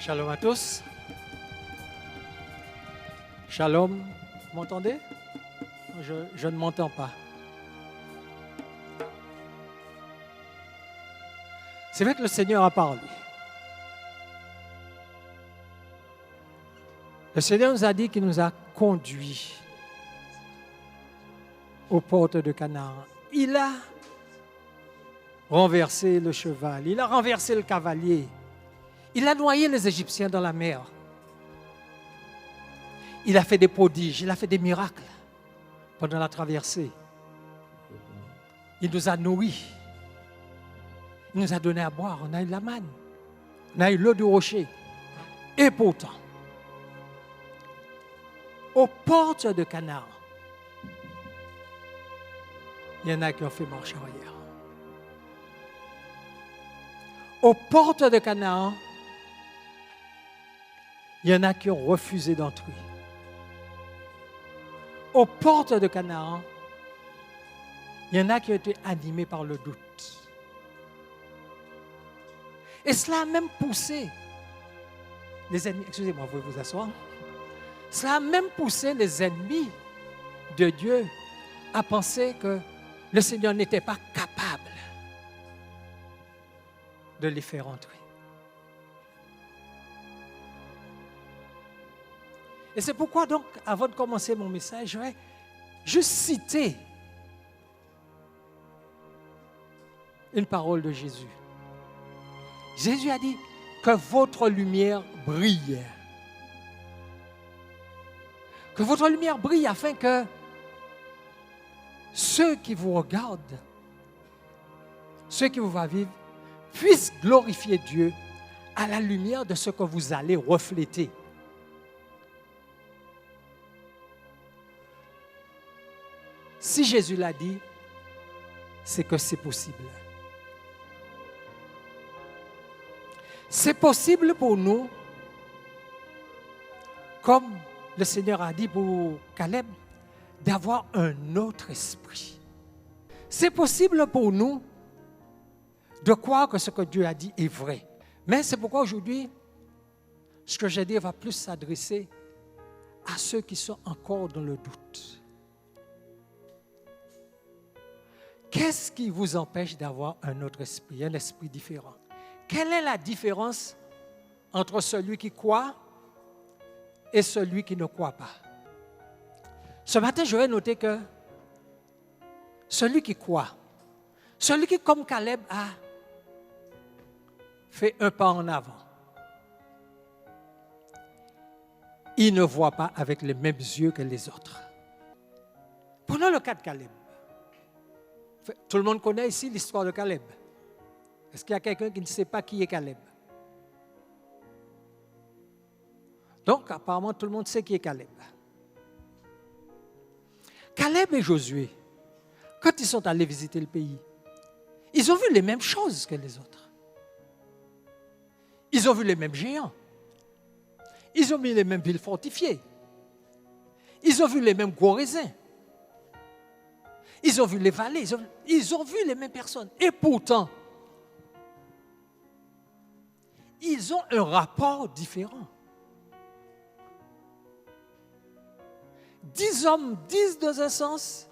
Shalom à tous. Shalom, vous m'entendez? Je ne m'entends pas. C'est vrai que le Seigneur a parlé. Le Seigneur nous a dit qu'il nous a conduits aux portes de Canaan. Il a renversé le cheval, il a renversé le cavalier, il a noyé les Égyptiens dans la mer. Il a fait des prodiges, il a fait des miracles pendant la traversée. Il nous a nourris. Il nous a donné à boire, on a eu la manne, on a eu l'eau du rocher. Et pourtant, aux portes de Canaan, il y en a qui ont fait marche arrière. Aux portes de Canaan, il y en a qui ont refusé d'entrer. Aux portes de Canaan, il y en a qui ont été animés par le doute. Et cela a même poussé les ennemis, excusez-moi, vous pouvez vous asseoir. Cela a même poussé les ennemis de Dieu à penser que le Seigneur n'était pas capable de les faire entrer. Et c'est pourquoi donc, avant de commencer mon message, je vais juste citer une parole de Jésus. Jésus a dit que votre lumière brille. Que votre lumière brille afin que ceux qui vous regardent, ceux qui vous voient vivre, puissent glorifier Dieu à la lumière de ce que vous allez refléter. Si Jésus l'a dit, c'est que c'est possible. C'est possible pour nous, comme le Seigneur a dit pour Caleb, d'avoir un autre esprit. C'est possible pour nous de croire que ce que Dieu a dit est vrai. Mais c'est pourquoi aujourd'hui, ce que j'ai dit va plus s'adresser à ceux qui sont encore dans le doute. Qu'est-ce qui vous empêche d'avoir un autre esprit, un esprit différent? Quelle est la différence entre celui qui croit et celui qui ne croit pas? Ce matin, je vais noter que celui qui croit, celui qui, comme Caleb, a fait un pas en avant, il ne voit pas avec les mêmes yeux que les autres. Prenons le cas de Caleb. Tout le monde connaît ici l'histoire de Caleb. Est-ce qu'il y a quelqu'un qui ne sait pas qui est Caleb? Donc, apparemment, tout le monde sait qui est Caleb. Caleb et Josué, quand ils sont allés visiter le pays, ils ont vu les mêmes choses que les autres. Ils ont vu les mêmes géants. Ils ont vu les mêmes villes fortifiées. Ils ont vu les mêmes gros raisins. Ils ont vu les vallées. Ils ont vu les mêmes personnes. Et pourtant, ils ont un rapport différent. 10 hommes disent dans un sens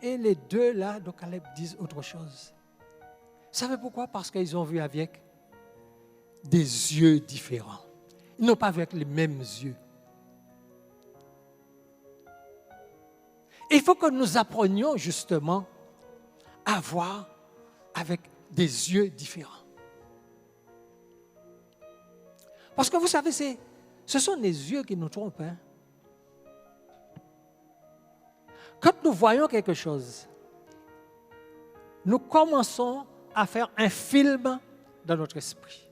et les deux là, donc Caleb, disent autre chose. Vous savez pourquoi? Parce qu'ils ont vu avec des yeux différents. Ils n'ont pas vu avec les mêmes yeux. Et il faut que nous apprenions justement à voir avec des yeux différents. Parce que vous savez, ce sont les yeux qui nous trompent. Hein? Quand nous voyons quelque chose, nous commençons à faire un film dans notre esprit.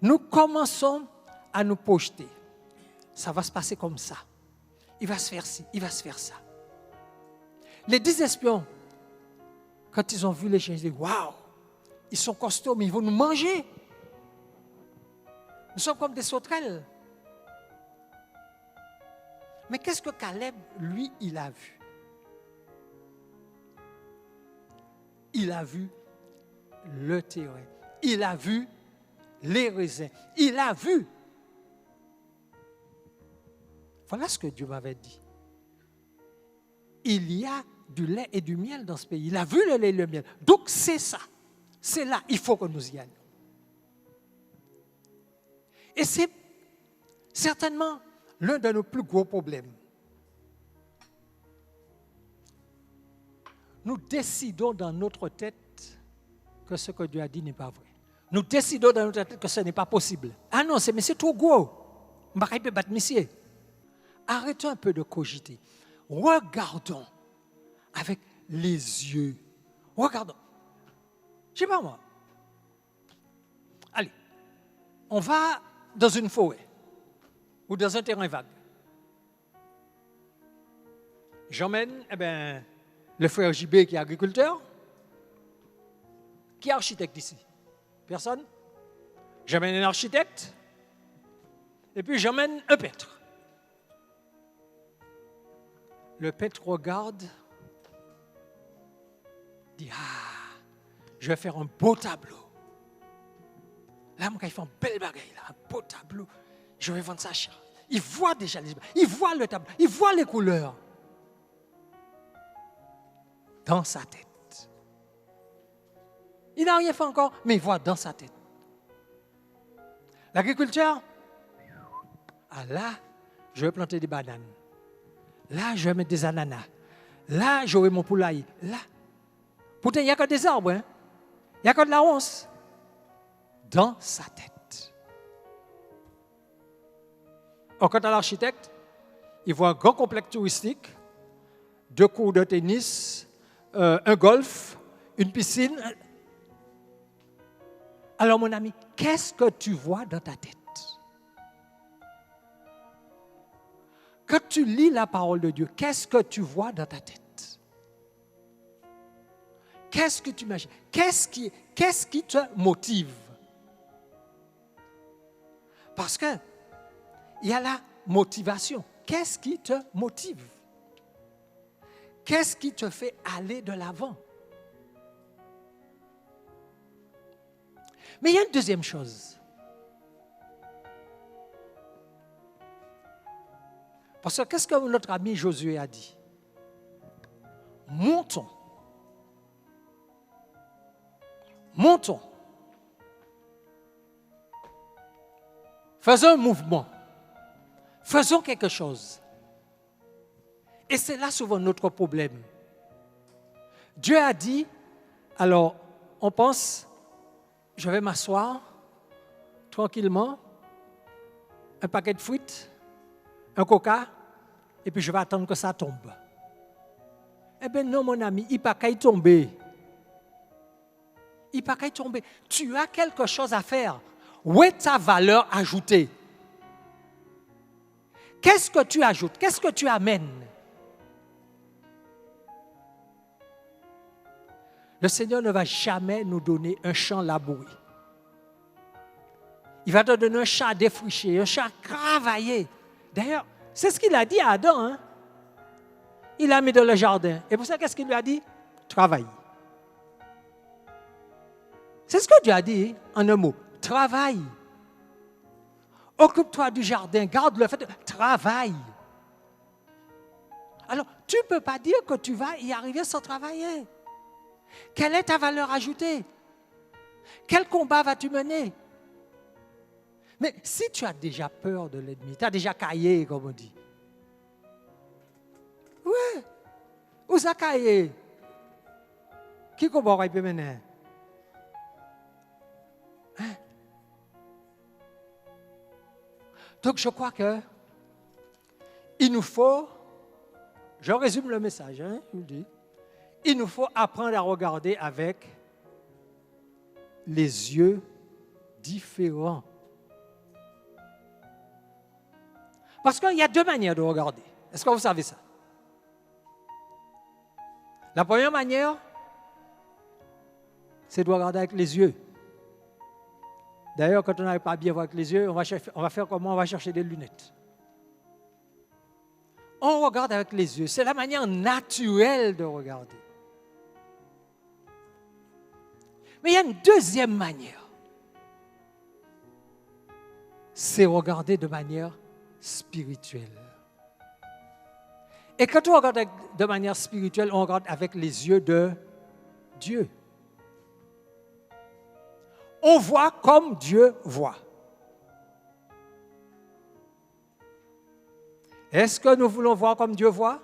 Nous commençons à nous projeter. Ça va se passer comme ça. Il va se faire ci, il va se faire ça. Les 10 espions, quand ils ont vu les chiens, ils disent « Waouh, ils sont costauds, mais ils vont nous manger. Nous sommes comme des sauterelles. » Mais qu'est-ce que Caleb, lui, il a vu? Il a vu le terrain. Il a vu les raisins. Il a vu. Voilà ce que Dieu m'avait dit. Il y a du lait et du miel dans ce pays. Il a vu le lait et le miel. Donc c'est ça. C'est là. Il faut que nous y allions. Et c'est certainement l'un de nos plus gros problèmes. Nous décidons dans notre tête que ce que Dieu a dit n'est pas vrai. Nous décidons dans notre tête que ce n'est pas possible. Ah non, mais c'est trop gros. Je ne peux pas battre monsieur. Arrêtons un peu de cogiter. Regardons avec les yeux. Regardons. Je ne sais pas moi. Allez, on va dans une forêt ou dans un terrain vague. J'emmène le frère JB qui est agriculteur. Qui est architecte ici? Personne? J'emmène un architecte et puis j'emmène un peintre. Le peintre regarde, dit, je vais faire un beau tableau. Là, il fait un bel bagaille, un beau tableau. Je vais vendre ça cher. Il voit déjà il voit le tableau, il voit les couleurs. Dans sa tête. Il n'a rien fait encore, mais il voit dans sa tête. L'agriculteur, là, je vais planter des bananes. Là, je vais mettre des ananas. Là, j'aurai mon poulailler. Là. Pourtant, il n'y a que des arbres. Il n'y a que de la ronce. Dans sa tête. Or, quant à l'architecte, il voit un grand complexe touristique, 2 cours de tennis, un golf, une piscine. Alors, mon ami, qu'est-ce que tu vois dans ta tête? Quand tu lis la parole de Dieu, qu'est-ce que tu vois dans ta tête? Qu'est-ce que tu imagines? Qu'est-ce qui te motive? Parce que il y a la motivation. Qu'est-ce qui te motive? Qu'est-ce qui te fait aller de l'avant? Mais il y a une deuxième chose. Parce que qu'est-ce que notre ami Josué a dit? Montons. Montons. Faisons un mouvement. Faisons quelque chose. Et c'est là souvent notre problème. Dieu a dit, alors on pense, je vais m'asseoir tranquillement, un paquet de frites, un coca, et puis je vais attendre que ça tombe. Eh bien non, mon ami, il ne peut pas y tomber. Il ne peut pas y tomber. Tu as quelque chose à faire. Où est ta valeur ajoutée? Qu'est-ce que tu ajoutes? Qu'est-ce que tu amènes? Le Seigneur ne va jamais nous donner un champ labouré. Il va te donner un champ défriché, un champ travaillé. D'ailleurs, c'est ce qu'il a dit à Adam. Hein? Il l'a mis dans le jardin. Et pour ça, qu'est-ce qu'il lui a dit? Travaille. C'est ce que Dieu a dit en un mot. Travaille. Occupe-toi du jardin. Garde le fait de travail. Alors, tu ne peux pas dire que tu vas y arriver sans travailler. Quelle est ta valeur ajoutée? Quel combat vas-tu mener? Mais si tu as déjà peur de l'ennemi, tu as déjà caillé, comme on dit. Oui, où ça caillé? Qui combat il peut mener? Hein? Donc je crois que il nous faut, je résume le message, hein, je vous dis, il nous faut apprendre à regarder avec les yeux différents. Parce qu'il y a 2 manières de regarder. Est-ce que vous savez ça? La première manière, c'est de regarder avec les yeux. D'ailleurs, quand on n'arrive pas à bien voir avec les yeux, on va faire comment? On va chercher des lunettes. On regarde avec les yeux. C'est la manière naturelle de regarder. Mais il y a une deuxième manière. c'est regarder de manière spirituelle. Et quand on regarde de manière spirituelle, on regarde avec les yeux de Dieu. On voit comme Dieu voit. Est-ce que nous voulons voir comme Dieu voit?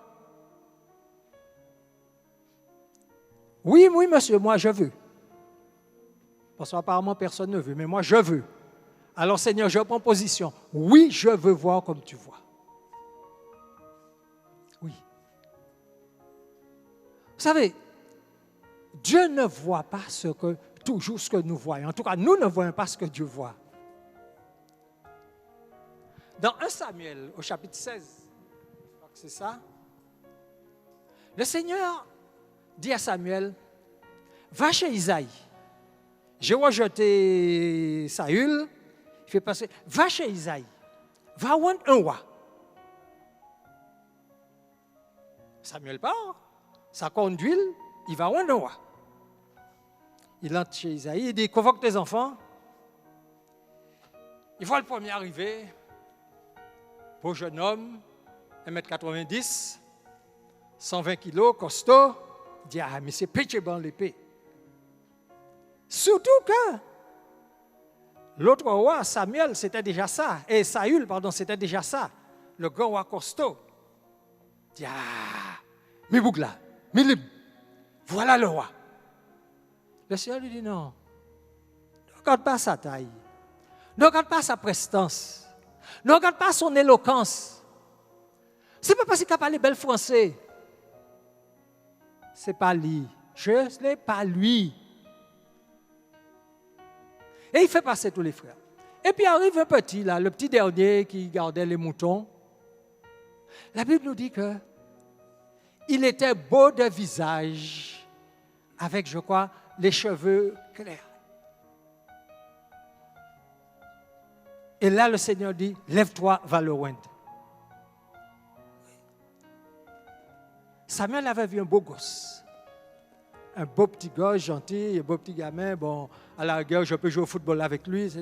Oui, oui, monsieur, moi je veux. Parce qu'apparemment personne ne veut, mais moi je veux. Alors Seigneur, je prends position. Oui, je veux voir comme tu vois. Oui. Vous savez, Dieu ne voit pas toujours ce que nous voyons. En tout cas, nous ne voyons pas ce que Dieu voit. Dans 1 Samuel, au chapitre 16, je crois que c'est ça, le Seigneur dit à Samuel, va chez Isaïe. J'ai rejeté Saül, il fait passer, va chez Isaïe, va rendre un roi. Samuel part, ça conduit, il va rendre un roi. Il entre chez Isaïe, il dit, convoque tes enfants. Il voit le premier arriver, beau jeune homme, 1m90, 120 kilos, costaud. Il dit, ah, mais c'est pitché dans l'épée. Surtout que l'autre roi, Samuel, c'était déjà ça. Et Saül, pardon, c'était déjà ça. Le grand roi costaud. Il dit, ah, mais Bougla, mais libre, voilà le roi. Le Seigneur lui dit, non, ne regarde pas sa taille. Ne regarde pas sa prestance. Ne regarde pas son éloquence. Ce n'est pas parce qu'il a parlé bel français. Ce n'est pas lui. Je n'ai pas lui. Et il fait passer tous les frères. Et puis arrive un petit, là, le petit dernier qui gardait les moutons. La Bible nous dit que il était beau de visage, avec, je crois, les cheveux clairs. Et là, le Seigneur dit, lève-toi, va le rendre. Samuel avait vu un beau gosse. Un beau petit gosse, gentil, un beau petit gamin. Bon, à la rigueur, je peux jouer au football avec lui.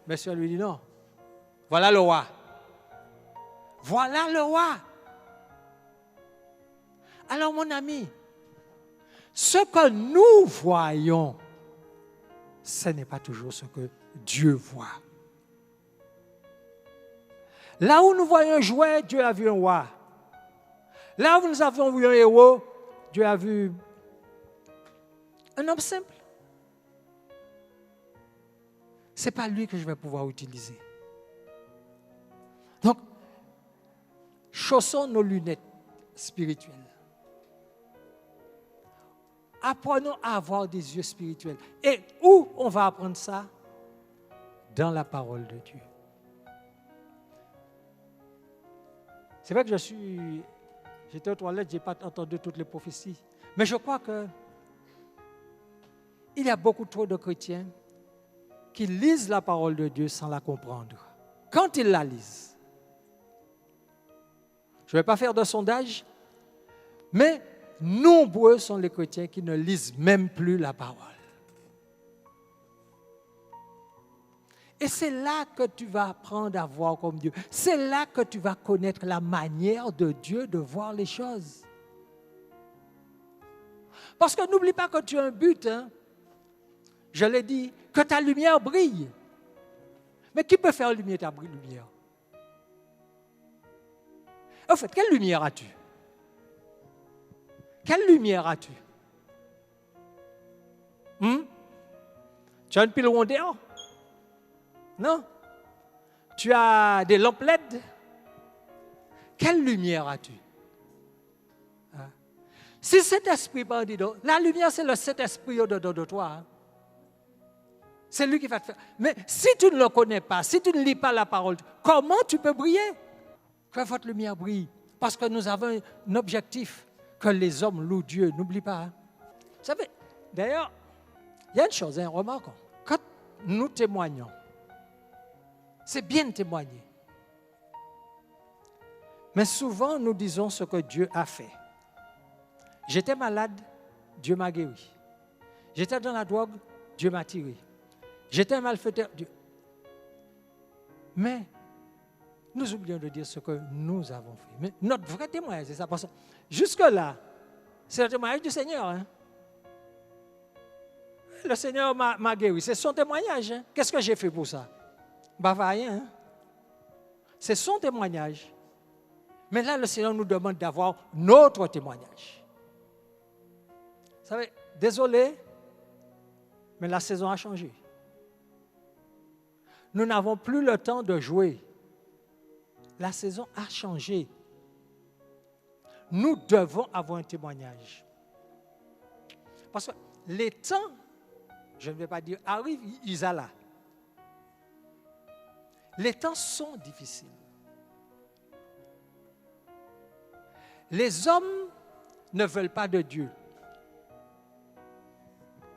Mais Dieu lui dit non. Voilà le roi. Voilà le roi. Alors, mon ami, ce que nous voyons, ce n'est pas toujours ce que Dieu voit. Là où nous voyons un jouet, Dieu a vu un roi. Là où nous avons vu un héros, Dieu a vu un homme simple. Ce n'est pas lui que je vais pouvoir utiliser. Donc, chaussons nos lunettes spirituelles. Apprenons à avoir des yeux spirituels. Et où on va apprendre ça? Dans la parole de Dieu. C'est vrai que j'étais aux toilettes, je n'ai pas entendu toutes les prophéties. Mais je crois que il y a beaucoup trop de chrétiens qui lisent la parole de Dieu sans la comprendre. Quand ils la lisent, je ne vais pas faire de sondage, mais nombreux sont les chrétiens qui ne lisent même plus la parole. Et c'est là que tu vas apprendre à voir comme Dieu. C'est là que tu vas connaître la manière de Dieu de voir les choses. Parce que n'oublie pas que tu as un but. Hein? Je l'ai dit, que ta lumière brille. Mais qui peut faire lumière ta lumière? En fait, quelle lumière as-tu? Quelle lumière as-tu? Tu as une pile rondeur? Non. Tu as des lampes LED? Quelle lumière as-tu? Hein? Si cet esprit, la lumière, c'est le Saint-Esprit au-dedans de toi. Hein? C'est lui qui va te faire. Mais si tu ne le connais pas, si tu ne lis pas la parole, comment tu peux briller? Que votre lumière brille. Parce que nous avons un objectif, que les hommes louent Dieu. N'oublie pas. Hein? Vous savez, d'ailleurs, il y a une chose, remarquons. Quand nous témoignons, c'est bien de témoigner. Mais souvent, nous disons ce que Dieu a fait. J'étais malade, Dieu m'a guéri. J'étais dans la drogue, Dieu m'a tiré. J'étais un malfaiteur, Dieu. Mais nous oublions de dire ce que nous avons fait. Mais notre vrai témoignage, c'est ça. Parce que jusque-là, c'est le témoignage du Seigneur. Hein? Le Seigneur m'a guéri. C'est son témoignage. Hein? Qu'est-ce que j'ai fait pour ça? Bah, rien. Hein? C'est son témoignage. Mais là, le Seigneur nous demande d'avoir notre témoignage. Vous savez, désolé, mais la saison a changé. Nous n'avons plus le temps de jouer. La saison a changé. Nous devons avoir un témoignage. Parce que les temps, je ne vais pas dire arrivent, ils sont là. Les temps sont difficiles. Les hommes ne veulent pas de Dieu.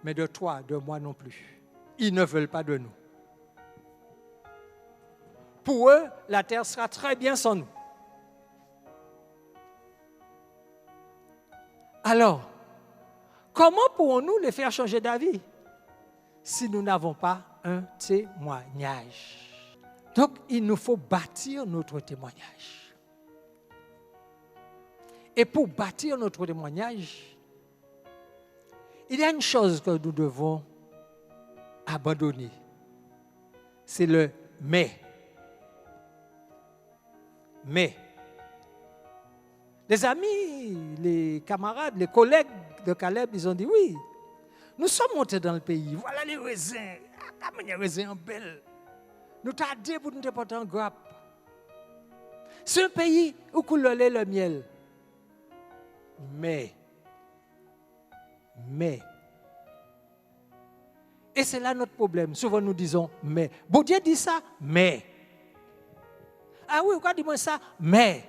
Mais de toi, de moi non plus. Ils ne veulent pas de nous. Pour eux, la terre sera très bien sans nous. Alors, comment pourrons-nous les faire changer d'avis si nous n'avons pas un témoignage? Donc, il nous faut bâtir notre témoignage. Et pour bâtir notre témoignage, il y a une chose que nous devons abandonner. C'est le mais. Mais, les amis, les camarades, les collègues de Caleb, ils ont dit oui, nous sommes montés dans le pays, voilà les raisins, les raisins en belle. Nous t'avons dit pour nous déporter en grappe. C'est un pays où coule le lait, le miel. Mais, et c'est là notre problème. Souvent nous disons mais. Bon Dieu dit ça, mais. Ah oui, pourquoi dis-moi ça? Mais.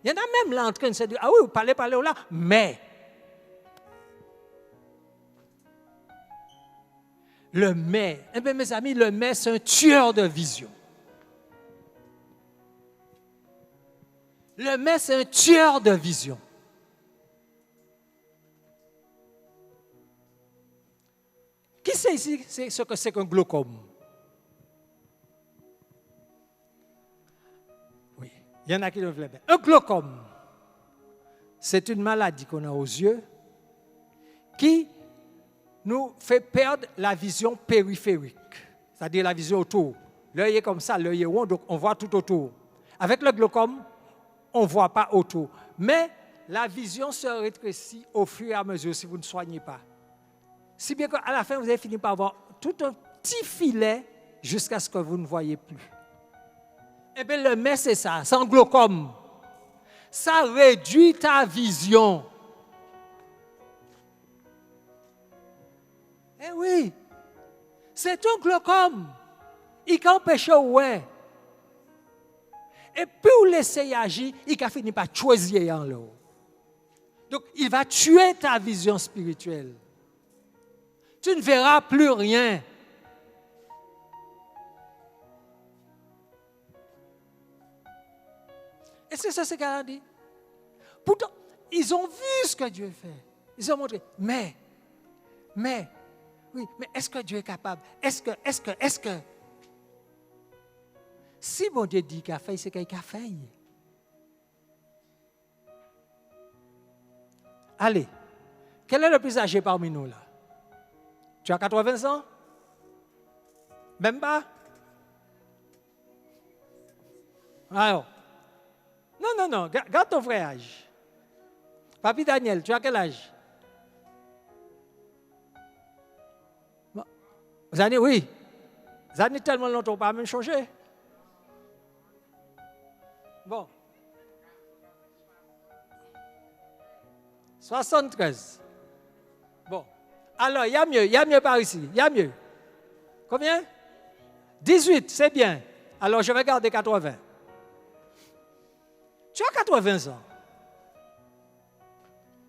Il y en a même là en train de se dire, ah oui, vous parlez là, mais. Le mais. Eh bien, mes amis, le mais, c'est un tueur de vision. Le mais, c'est un tueur de vision. Qui sait ici ce que c'est qu'un glaucome? Oui, il y en a qui le veulent bien. Un glaucome, c'est une maladie qu'on a aux yeux qui nous fait perdre la vision périphérique, c'est-à-dire la vision autour. L'œil est comme ça, l'œil est rond, donc on voit tout autour. Avec le glaucome, on ne voit pas autour. Mais la vision se rétrécit au fur et à mesure si vous ne soignez pas. Si bien qu'à la fin, vous avez fini par avoir tout un petit filet jusqu'à ce que vous ne voyez plus. Eh bien, le mais, c'est ça, c'est un glaucome. Ça réduit ta vision. Eh oui, c'est un glaucome. Il empêche ouais. Et puis, vous laissez agir, il a fini par choisir en l'eau. Donc, il va tuer ta vision spirituelle. Tu ne verras plus rien. Et c'est ça ce qu'elle a dit. Pourtant, ils ont vu ce que Dieu fait. Ils ont montré. Mais, oui, mais est-ce que Dieu est capable? Est-ce que? Si mon Dieu dit qu'il a fait, c'est qu'il a fait. Allez, quel est le plus âgé parmi nous là? Tu as 80 ans? Même pas? Alors, non, garde ton vrai âge. Papi Daniel, tu as quel âge? Bon. Les années, oui. Les années tellement longtemps, pas même changé. Bon. 73. Bon. Alors, il y a mieux par ici. Il y a mieux. Combien? 18, c'est bien. Alors, je vais garder 80. Tu as 80 ans.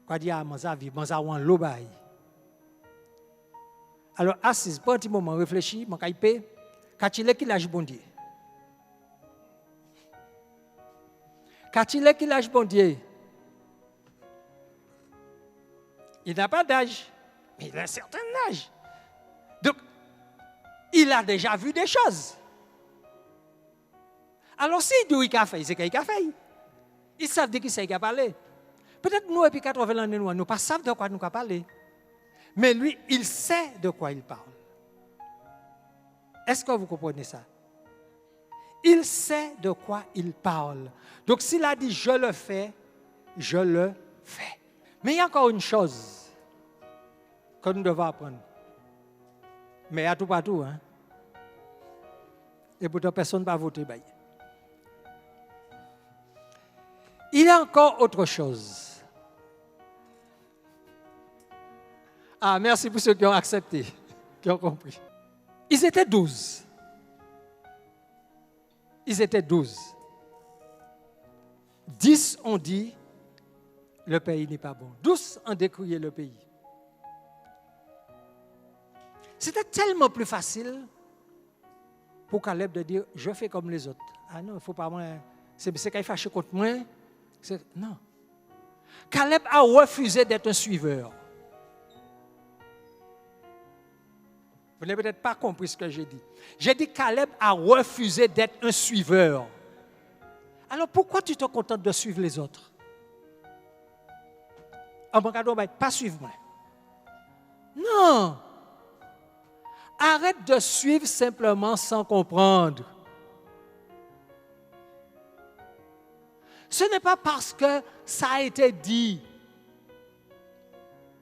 Quoi dire, mon vie, mon avis, l'obaï. Alors, assise, prends un petit moment, réfléchis, mon caïpé. Quand il est qu'il lâche bon Dieu. Quand il est qu'il lâche bon Dieu. Il n'a pas d'âge, mais il a un certain âge. Donc, il a déjà vu des choses. Alors, s'il dit oui, qu'il a fait, c'est qu'il a fait. Ils savent de qui c'est qu'il a parlé. Peut-être nous, et puis 80 ans, nous ne savons pas de quoi nous avons parlé. Mais lui, il sait de quoi il parle. Est-ce que vous comprenez ça? Il sait de quoi il parle. Donc, s'il a dit je le fais, je le fais. Mais il y a encore une chose que nous devons apprendre. Mais à tout partout, hein? Et pourtant, personne ne va voter. Il y a encore autre chose. Ah, merci pour ceux qui ont accepté, qui ont compris. Ils étaient 12. Ils étaient 12. 10 ont dit, le pays n'est pas bon. 12 ont décrié le pays. C'était tellement plus facile pour Caleb de dire, je fais comme les autres. Ah non, il ne faut pas moi. C'est qu'il est fâché contre moi. Non. Caleb a refusé d'être un suiveur. Vous n'avez peut-être pas compris ce que j'ai dit. J'ai dit Caleb a refusé d'être un suiveur. Alors pourquoi tu te contentes de suivre les autres? En bon cadeau, pas suivre moi. Non. Arrête de suivre simplement sans comprendre. Ce n'est pas parce que ça a été dit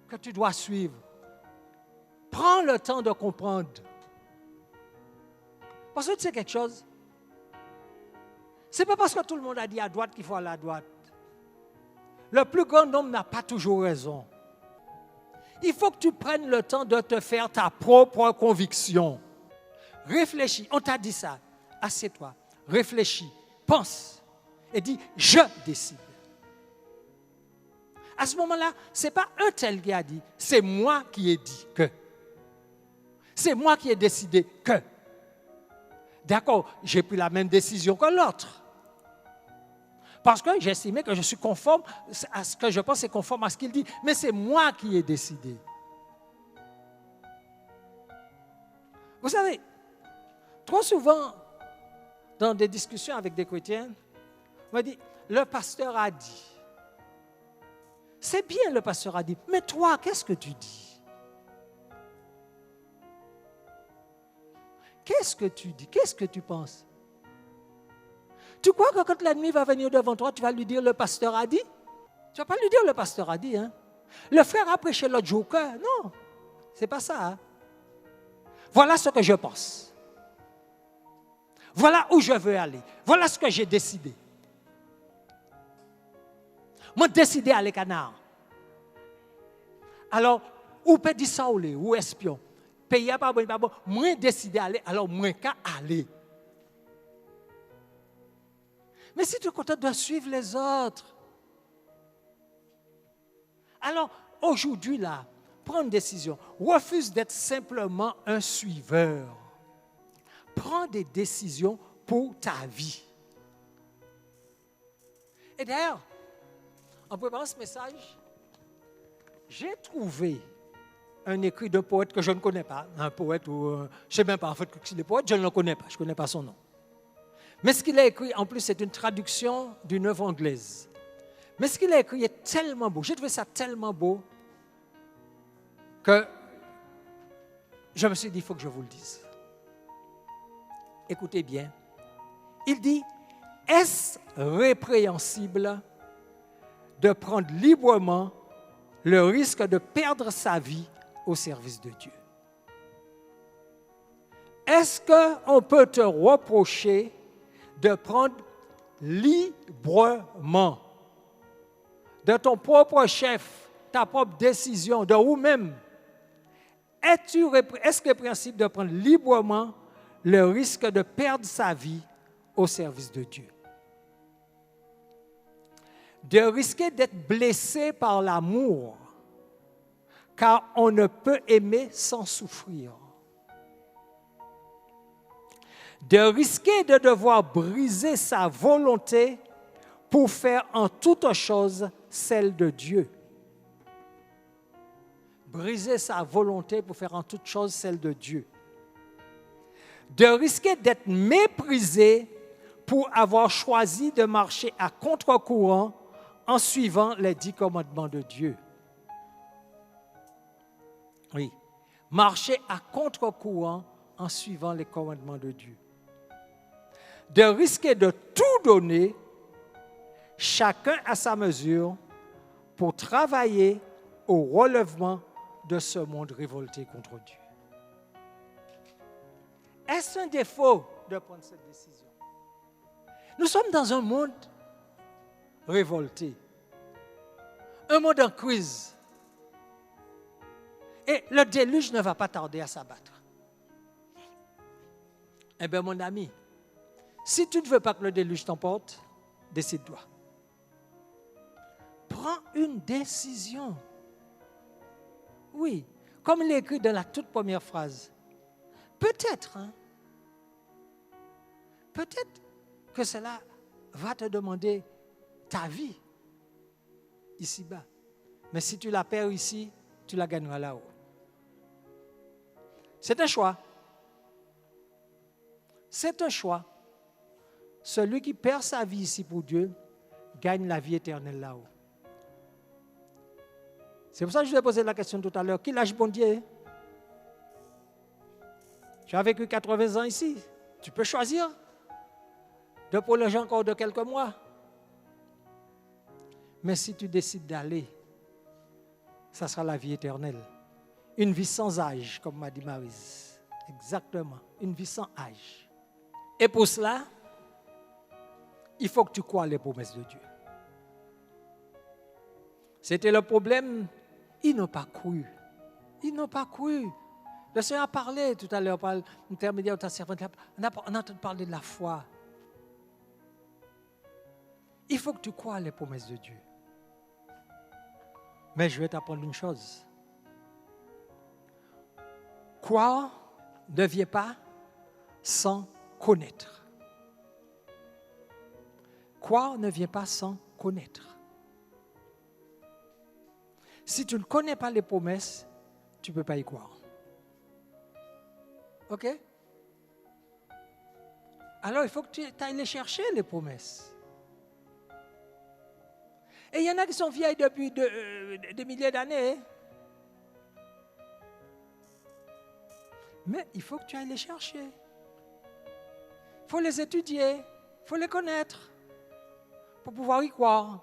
que tu dois suivre. Prends le temps de comprendre. Parce que tu sais quelque chose? Ce n'est pas parce que tout le monde a dit à droite qu'il faut aller à droite. Le plus grand nombre n'a pas toujours raison. Il faut que tu prennes le temps de te faire ta propre conviction. Réfléchis. On t'a dit ça. Assieds-toi. Réfléchis. Pense. Et dis, je décide. À ce moment-là, ce n'est pas un tel qui a dit, c'est moi qui ai dit que. C'est moi qui ai décidé que. D'accord, j'ai pris la même décision que l'autre. Parce que j'ai estimé que je suis conforme à ce que je pense, c'est conforme à ce qu'il dit. Mais c'est moi qui ai décidé. Vous savez, trop souvent, dans des discussions avec des chrétiens, on m'a dit, le pasteur a dit. C'est bien, le pasteur a dit. Mais toi, qu'est-ce que tu dis? Qu'est-ce que tu dis? Qu'est-ce que tu penses? Tu crois que quand l'ennemi va venir devant toi, tu vas lui dire le pasteur a dit? Tu ne vas pas lui dire le pasteur a dit. Hein? Le frère a prêché l'autre jour que non, ce n'est pas ça. Hein? Voilà ce que je pense. Voilà où je veux aller. Voilà ce que j'ai décidé. Moi, décidé à aller canard. Alors, ou peut dire ça ou espion. Pays pas bon, pas bon. Moi, décidé à aller, alors moi, qu'à aller. Mais si tu es content de suivre les autres, alors aujourd'hui, là, prends une décision. Refuse d'être simplement un suiveur. Prends des décisions pour ta vie. Et d'ailleurs, en préparant ce message, j'ai trouvé un écrit d'un poète que je ne connais pas. Un poète ou je ne sais même pas en fait s'il est poète, je ne le connais pas, je ne connais pas son nom. Mais ce qu'il a écrit, en plus, c'est une traduction d'une œuvre anglaise. Mais ce qu'il a écrit est tellement beau. J'ai trouvé ça tellement beau que je me suis dit, il faut que je vous le dise. Écoutez bien. Il dit, est-ce répréhensible de prendre librement le risque de perdre sa vie au service de Dieu? Est-ce qu'on peut te reprocher de prendre librement de ton propre chef, ta propre décision, de vous-même? Est-ce répréhensible de prendre librement le risque de perdre sa vie au service de Dieu? De risquer d'être blessé par l'amour, car on ne peut aimer sans souffrir. De risquer de devoir briser sa volonté pour faire en toute chose celle de Dieu. Briser sa volonté pour faire en toute chose celle de Dieu. De risquer d'être méprisé pour avoir choisi de marcher à contre-courant en suivant les 10 commandements de Dieu. Oui, marcher à contre-courant en suivant les commandements de Dieu. De risquer de tout donner, chacun à sa mesure, pour travailler au relèvement de ce monde révolté contre Dieu. Est-ce un défaut de prendre cette décision? Nous sommes dans un monde révolté, un monde en crise. Et le déluge ne va pas tarder à s'abattre. Eh bien, mon ami, si tu ne veux pas que le déluge t'emporte, décide-toi. Prends une décision. Oui, comme il est écrit dans la toute première phrase. Peut-être que cela va te demander ta vie ici-bas. Mais si tu la perds ici, tu la gagneras là-haut. C'est un choix. C'est un choix. Celui qui perd sa vie ici pour Dieu gagne la vie éternelle là-haut. C'est pour ça que je vous ai posé la question tout à l'heure. Qui lâche bon Dieu? Tu as vécu 80 ans ici. Tu peux choisir de prolonger encore de quelques mois. Mais si tu décides d'aller, ça sera la vie éternelle. Une vie sans âge, comme m'a dit Maryse. Exactement, une vie sans âge. Et pour cela, il faut que tu crois les promesses de Dieu. C'était le problème, ils n'ont pas cru. Ils n'ont pas cru. Le Seigneur a parlé tout à l'heure par l'intermédiaire de ta servante. On a entendu parler de la foi. Il faut que tu crois les promesses de Dieu. Mais je vais t'apprendre une chose. Croire ne vient pas sans connaître. Croire ne vient pas sans connaître. Si tu ne connais pas les promesses, tu ne peux pas y croire. OK? Alors, il faut que tu ailles les chercher, les promesses. Et il y en a qui sont vieilles depuis des milliers d'années. Mais il faut que tu ailles les chercher. Il faut les étudier. Il faut les connaître pour pouvoir y croire.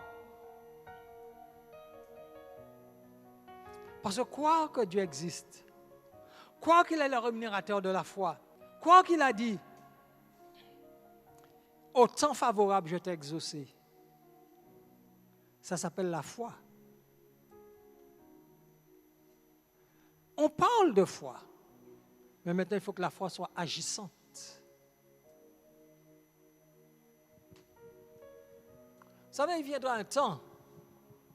Parce que croire que Dieu existe, croire qu'il est le rémunérateur de la foi, croire qu'il a dit, au temps favorable, je t'ai exaucé. Ça s'appelle la foi. On parle de foi, mais maintenant il faut que la foi soit agissante. Vous savez, il viendra un temps,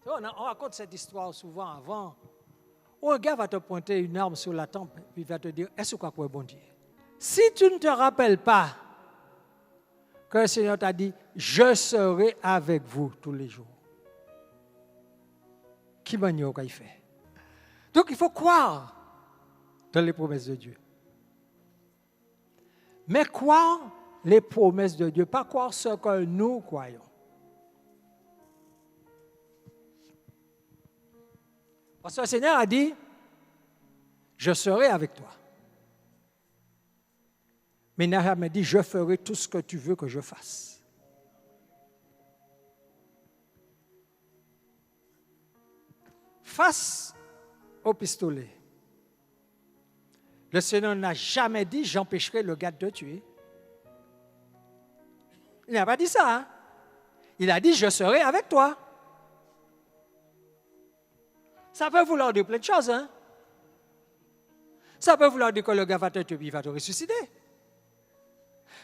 on raconte cette histoire souvent avant, où un gars va te pointer une arme sur la tempe, puis il va te dire, est-ce que quoi bon Dieu? Si tu ne te rappelles pas que le Seigneur t'a dit, je serai avec vous tous les jours. Qui m'a dit qu'il fait? Donc il faut croire dans les promesses de Dieu. Mais croire les promesses de Dieu, pas croire ce que nous croyons. Parce que le Seigneur a dit, je serai avec toi. Mais il n'a jamais dit, je ferai tout ce que tu veux que je fasse. Face au pistolet, le Seigneur n'a jamais dit, j'empêcherai le gars de te tuer. Il n'a pas dit ça. Hein? Il a dit, je serai avec toi. Ça peut vouloir dire plein de choses. Hein? Ça peut vouloir dire que le gars va te tuer et il va te ressusciter.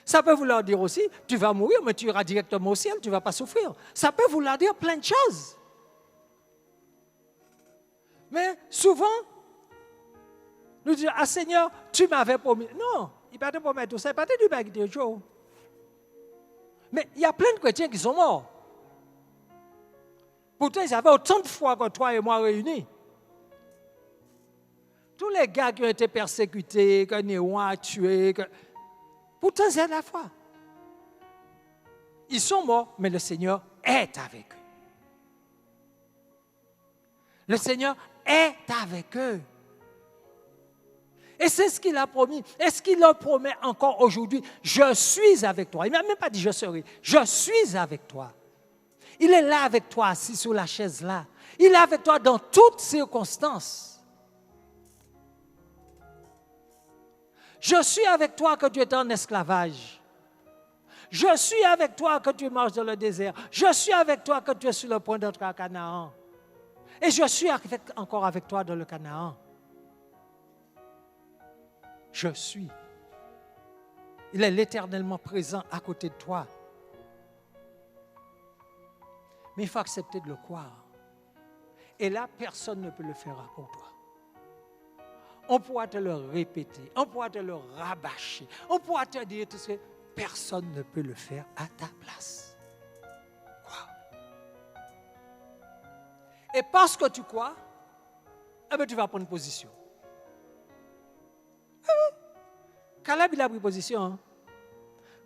Ça peut vouloir dire aussi, tu vas mourir, mais tu iras directement au ciel, tu ne vas pas souffrir. Ça peut vouloir dire plein de choses. Mais souvent, nous disons, ah Seigneur, tu m'avais promis. Non, il ne peut pas te promettre tout ça, il ne peut pas te dire quelque chose. Mais il y a plein de chrétiens qui sont morts. Pourtant, ils avaient autant de foi que toi et moi réunis. Tous les gars qui ont été persécutés, que Néron a tué, pourtant, c'est de la foi. Ils sont morts, mais le Seigneur est avec eux. Le Seigneur est avec eux. Et c'est ce qu'il a promis. Est-ce qu'il leur promet encore aujourd'hui? Je suis avec toi. Il ne m'a même pas dit je serai. Je suis avec toi. Il est là avec toi, assis sur la chaise là. Il est avec toi dans toutes circonstances. Je suis avec toi quand tu es en esclavage. Je suis avec toi quand tu marches dans le désert. Je suis avec toi quand tu es sur le point d'entrer à Canaan. Et je suis encore avec toi dans le Canaan. Je suis. Il est l'éternellement présent à côté de toi. Mais il faut accepter de le croire. Et là, personne ne peut le faire pour toi. On pourra te le répéter, on pourra te le rabâcher, on pourra te dire tout ce que personne ne peut le faire à ta place. Crois. Et parce que tu crois, eh bien, tu vas prendre position. Caleb, il a pris position. Hein?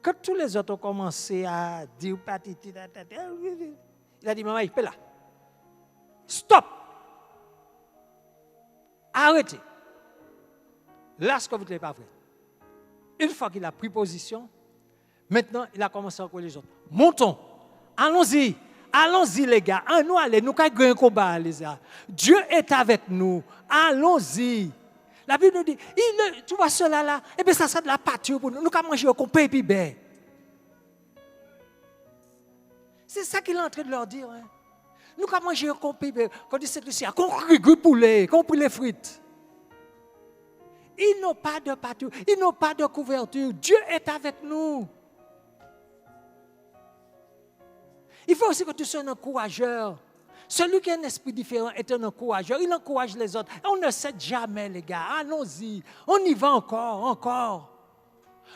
Quand tous les autres ont commencé à dire il a dit, maman, il est là. Stop. Arrêtez. Là, ce que vous ne l'avez pas fait. Une fois qu'il a pris position, maintenant, il a commencé à encore les autres. Montons. Allons-y. Allons-y, les gars. Nous allons. Nous avons un combat, les gars. Dieu est avec nous. Allons-y. La Bible nous dit, tu vois cela là, eh bien ça sera de la pâture pour nous. Nous allons manger au compé et puis ben. C'est ça qu'il est en train de leur dire. Hein. Nous allons manger au compé et puis quand il dit c'est qu'on rigole poulet, qu'on poulet frites. Ils n'ont pas de pâture, ils n'ont pas de couverture. Dieu est avec nous. Il faut aussi que tu sois un encourageur. Celui qui a un esprit différent est un encourageur. Il encourage les autres. Et on ne cède jamais, les gars. Allons-y. On y va encore.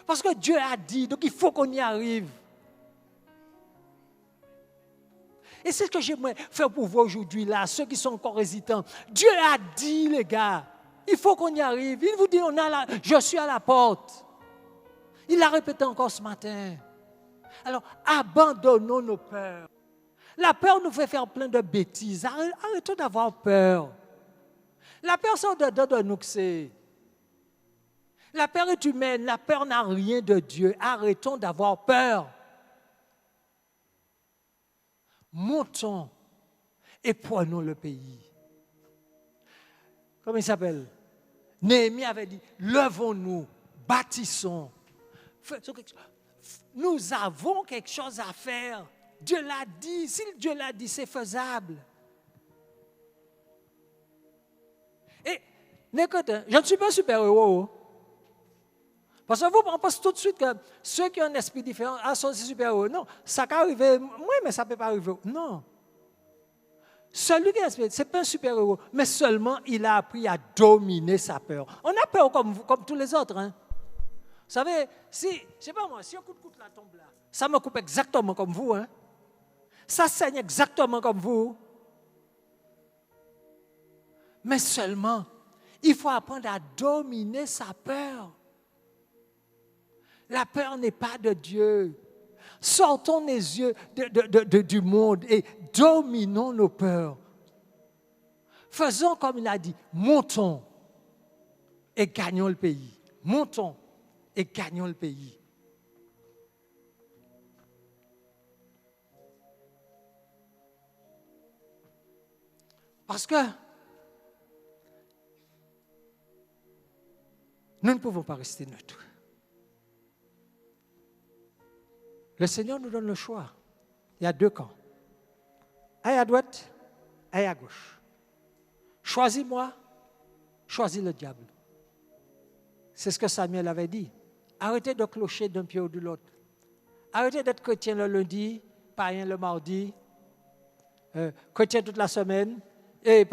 Parce que Dieu a dit, donc il faut qu'on y arrive. Et c'est ce que j'aimerais faire pour vous aujourd'hui, là, ceux qui sont encore hésitants. Dieu a dit, les gars, il faut qu'on y arrive. Il vous dit, je suis à la porte. Il l'a répété encore ce matin. Alors, abandonnons nos peurs. La peur nous fait faire plein de bêtises. Arrêtons d'avoir peur. La peur sort de nous que c'est. La peur est humaine. La peur n'a rien de Dieu. Arrêtons d'avoir peur. Montons et prenons le pays. Comment il s'appelle? Néhémie avait dit, levons-nous, bâtissons. Nous avons quelque chose à faire. Dieu l'a dit. Si Dieu l'a dit, c'est faisable. Et, écoute, je ne suis pas un super-héros. Parce que vous pensez tout de suite que ceux qui ont un esprit différent sont des super-héros. Non, ça peut arriver, moi, mais ça ne peut pas arriver. Non. Celui qui a un esprit, ce n'est pas un super-héros, mais seulement il a appris à dominer sa peur. On a peur comme tous les autres. Hein. Vous savez, je ne sais pas moi, si un coup de couteau tombe là, ça me coupe exactement comme vous. Hein. Ça saigne exactement comme vous. Mais seulement, il faut apprendre à dominer sa peur. La peur n'est pas de Dieu. Sortons les yeux du monde et dominons nos peurs. Faisons comme il a dit, montons et gagnons le pays. Montons et gagnons le pays. Parce que nous ne pouvons pas rester neutres. Le Seigneur nous donne le choix. Il y a deux camps. Un à droite, un à gauche. Choisis-moi, choisis le diable. C'est ce que Samuel avait dit. Arrêtez de clocher d'un pied ou de l'autre. Arrêtez d'être chrétien le lundi, païen le mardi, chrétien toute la semaine, et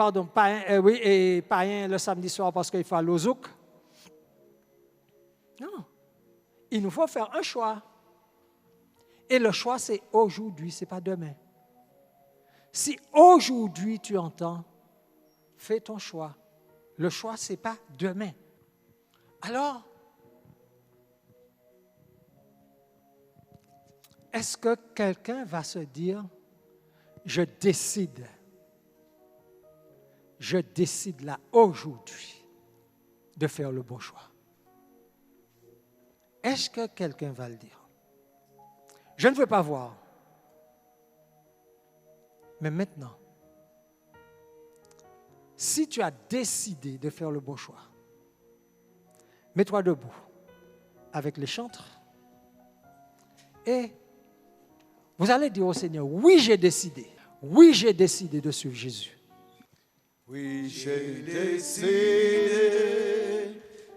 païen le samedi soir parce qu'il faut aller au zouk. Non. Il nous faut faire un choix. Et le choix, c'est aujourd'hui, ce n'est pas demain. Si aujourd'hui tu entends, fais ton choix. Le choix, ce n'est pas demain. Alors, est-ce que quelqu'un va se dire, je décide là aujourd'hui de faire le bon choix? Est-ce que quelqu'un va le dire? Je ne veux pas voir. Mais maintenant, si tu as décidé de faire le bon choix, mets-toi debout avec les chantres et vous allez dire au Seigneur, oui, j'ai décidé. Oui, j'ai décidé de suivre Jésus. Oui, j'ai décidé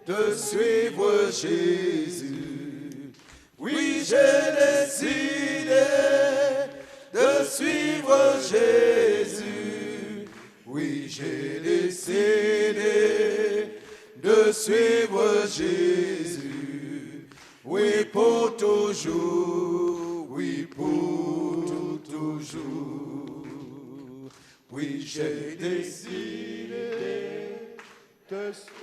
de suivre Jésus. Oui, j'ai décidé de suivre Jésus. Oui, j'ai décidé de suivre Jésus. Oui, pour toujours. Oui, pour toujours. Oui, j'ai décidé de suivre.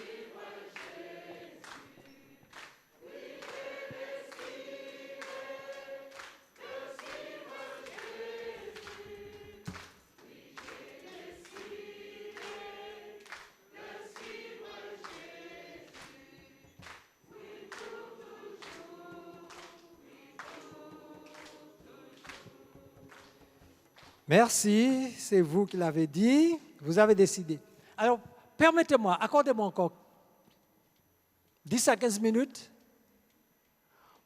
Merci, c'est vous qui l'avez dit, vous avez décidé. Alors, permettez-moi, accordez-moi encore 10 à 15 minutes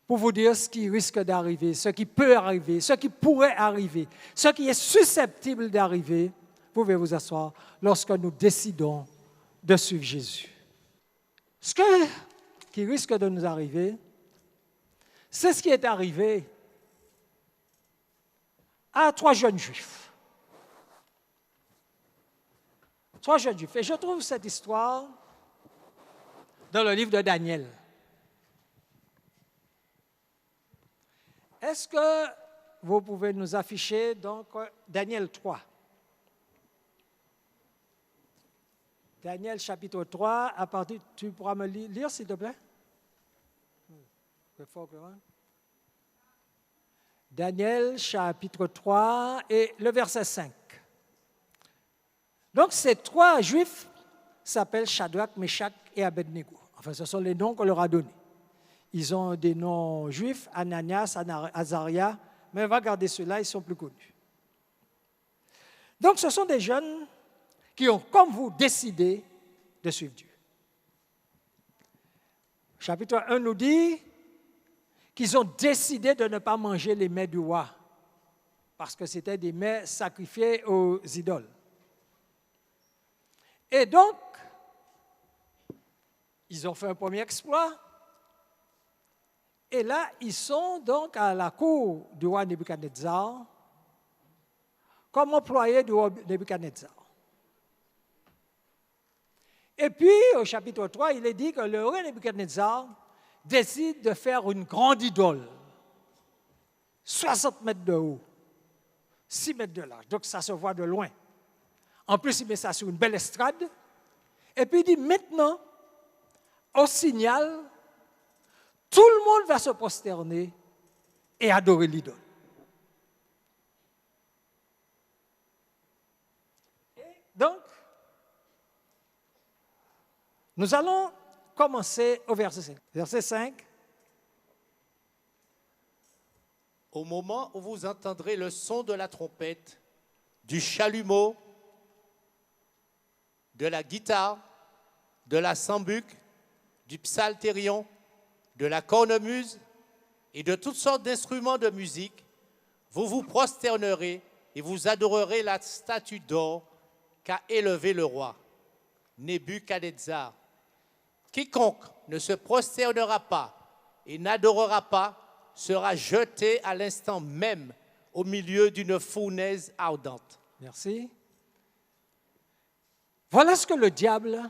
pour vous dire ce qui risque d'arriver, ce qui peut arriver, ce qui pourrait arriver, ce qui est susceptible d'arriver. Vous pouvez vous asseoir lorsque nous décidons de suivre Jésus. Ce qui risque de nous arriver, c'est ce qui est arrivé à 3 jeunes juifs. 3 jeunes juifs. Et je trouve cette histoire dans le livre de Daniel. Est-ce que vous pouvez nous afficher donc Daniel 3? Daniel chapitre 3, à partir, tu pourras me lire s'il te plaît? Daniel chapitre 3 et le verset 5. Donc ces 3 juifs s'appellent Shadrach, Meshach et Abednego. Enfin, ce sont les noms qu'on leur a donnés. Ils ont des noms juifs, Ananias, Azaria, mais on va garder ceux-là, ils sont plus connus. Donc ce sont des jeunes qui ont, comme vous, décidé de suivre Dieu. Chapitre 1 nous dit qu'ils ont décidé de ne pas manger les mets du roi, parce que c'était des mets sacrifiés aux idoles. Et donc, ils ont fait un premier exploit. Et là, ils sont donc à la cour du roi Nebuchadnezzar, comme employés du roi Nebuchadnezzar. Et puis, au chapitre 3, il est dit que le roi Nebuchadnezzar décide de faire une grande idole, 60 mètres de haut, 6 mètres de large, donc ça se voit de loin. En plus, il met ça sur une belle estrade, et puis il dit, maintenant, au signal, tout le monde va se prosterner et adorer l'idole. Donc, nous allons commencer au verset 5. Verset 5. Au moment où vous entendrez le son de la trompette, du chalumeau, de la guitare, de la sambuc, du psalterion, de la cornemuse et de toutes sortes d'instruments de musique, vous vous prosternerez et vous adorerez la statue d'or qu'a élevée le roi, Nebuchadnezzar. Quiconque ne se prosternera pas et n'adorera pas sera jeté à l'instant même au milieu d'une fournaise ardente. Merci. Voilà ce que le diable,